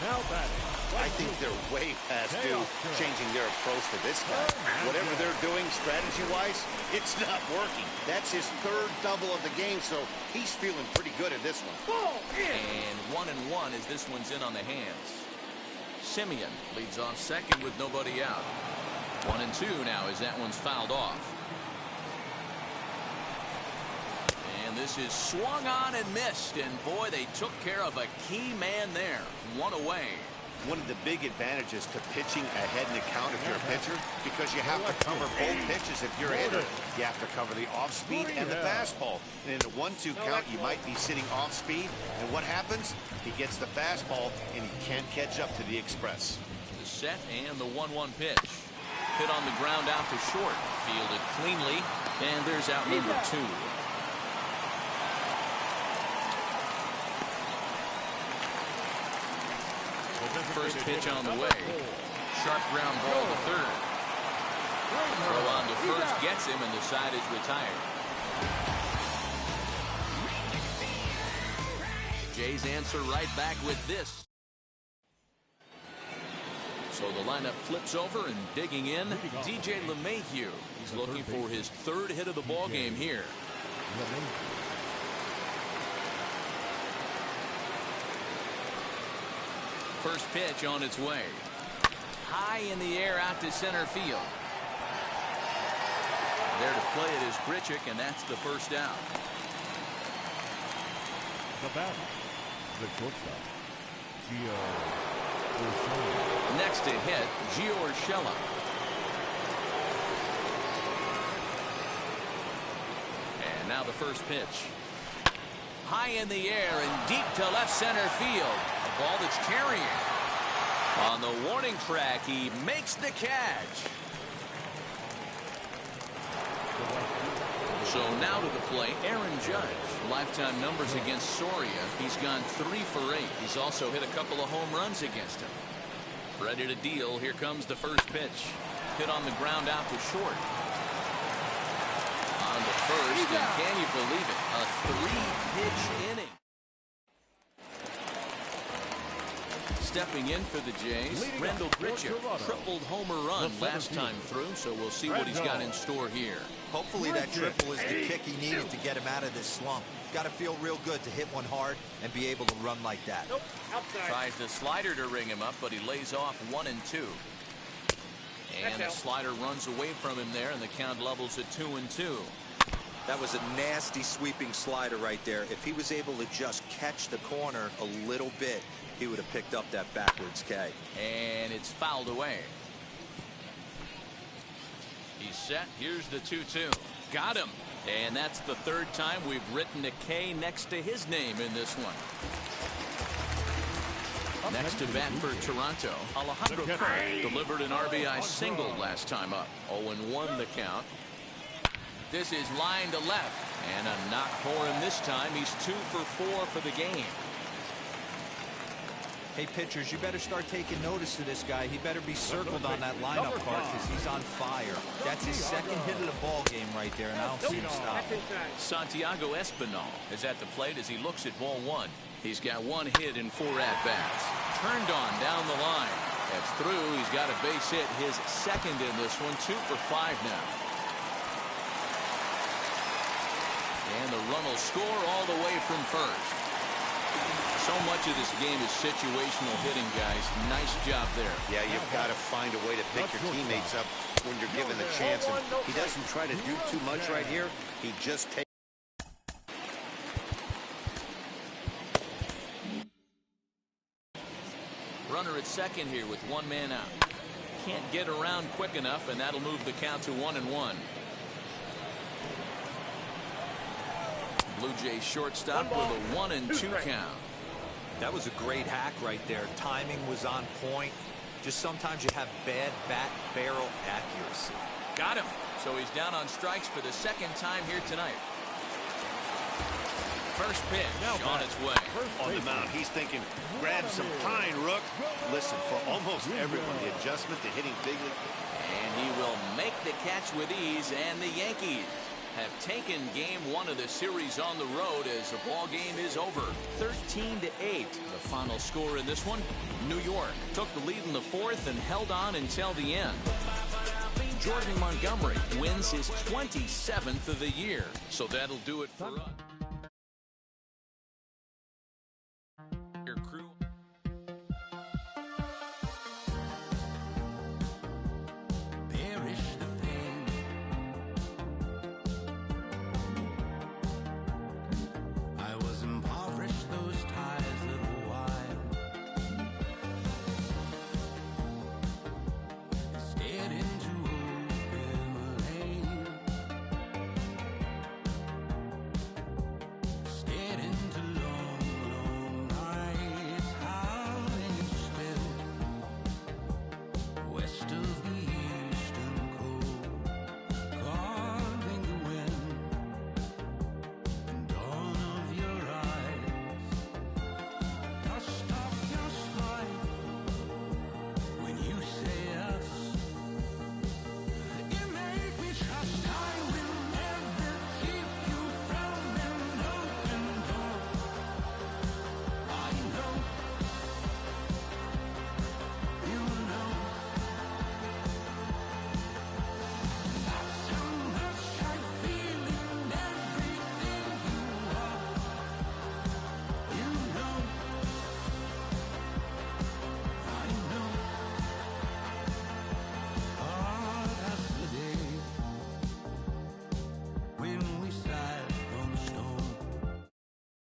I think they're way past due changing their approach to this guy. Whatever they're doing strategy-wise, it's not working. That's his 3rd double of the game, so he's feeling pretty good at this one. And 1-1 as this one's in on the hands. Semien leads off second with nobody out. 1-2 now as that one's fouled off. And this is swung on and missed, and boy, they took care of a key man there. 1 away. One of the big advantages to pitching ahead in the count if you're a pitcher, because you have to cover both pitches if you're a hitter. You have to cover the off-speed and the fastball. And in a 1-2 count, you might be sitting off-speed, and what happens? He gets the fastball, and he can't catch up to the express. The set and the 1-1 pitch. Hit on the ground out to short. Fielded cleanly, and there's out number 2. First pitch on the way. Sharp ground ball to third. Throw on to first gets him, and the side is retired. Jays answer right back with this. So the lineup flips over, and digging in, DJ LeMahieu. He's looking for his 3rd hit of the ball game here. First pitch on its way. high in the air out to center field. There to play it is Grichuk, and that's the first out. The batter, the shortstop, Gio. Next to hit, Gio Urshela. And now the first pitch. High in the air and deep to left center field. A ball that's carrying. On the warning track, he makes the catch. So now to the plate, Aaron Judge. Lifetime numbers against Soria. He's gone 3 for 8. He's also hit a couple of home runs against him. Ready to deal. Here comes the first pitch. Hit on the ground out to short. On to first, and can you believe it? A 3-pitch inning. Stepping in for the Jays, Rendell Grichuk. Tripled homer run last time through, so we'll see what he's got in store here. Hopefully that triple is the kick he needed to get him out of this slump. Got to feel real good to hit one hard and be able to run like that. Nope, outside. Tries the slider to ring him up, but he lays off 1 and 2. And the slider runs away from him there, and the count levels at 2 and 2. That was a nasty sweeping slider right there. If he was able to just catch the corner a little bit, he would have picked up that backwards K. And it's fouled away. He's set. Here's the 2-2. Got him. And that's the 3rd time we've written a K next to his name in this one. Next to bat for Toronto, Alejandro Kirk delivered an RBI single last time up. 0-1 the count. This is line to left. And a knock for him this time. He's 2 for 4 for the game. Hey, pitchers, you better start taking notice of this guy. He better be circled on that lineup card because he's on fire. That's his 2nd hit of the ball game right there, and I don't see him stop. Santiago Espinal is at the plate as he looks at ball 1. He's got 1 hit in 4 at-bats. Turned on down the line. That's through. He's got a base hit, his 2nd in this one. 2 for 5 now. And the run will score all the way from first. So much of this game is situational hitting, guys. Nice job there. Yeah, you've got to find a way to pick your teammates up when you're given the chance. And he doesn't try to do too much right here. He just takes. Runner at 2nd here with 1 man out. Can't get around quick enough, and that'll move the count to 1-1. Blue Jays shortstop with a 1-2 count. That was a great hack right there. Timing was on point. Just sometimes you have bad bat barrel accuracy. Got him. So he's down on strikes for the 2nd time here tonight. First pitch on its way. On the mound, he's thinking, grab some pine, Rook. Listen, for almost everyone, the adjustment to hitting bigly. And he will make the catch with ease, and the Yankees have taken game 1 of the series on the road as the ball game is over. 13-8. The final score in this one. New York took the lead in the 4th and held on until the end. Jordan Montgomery wins his 27th of the year. So that'll do it for us.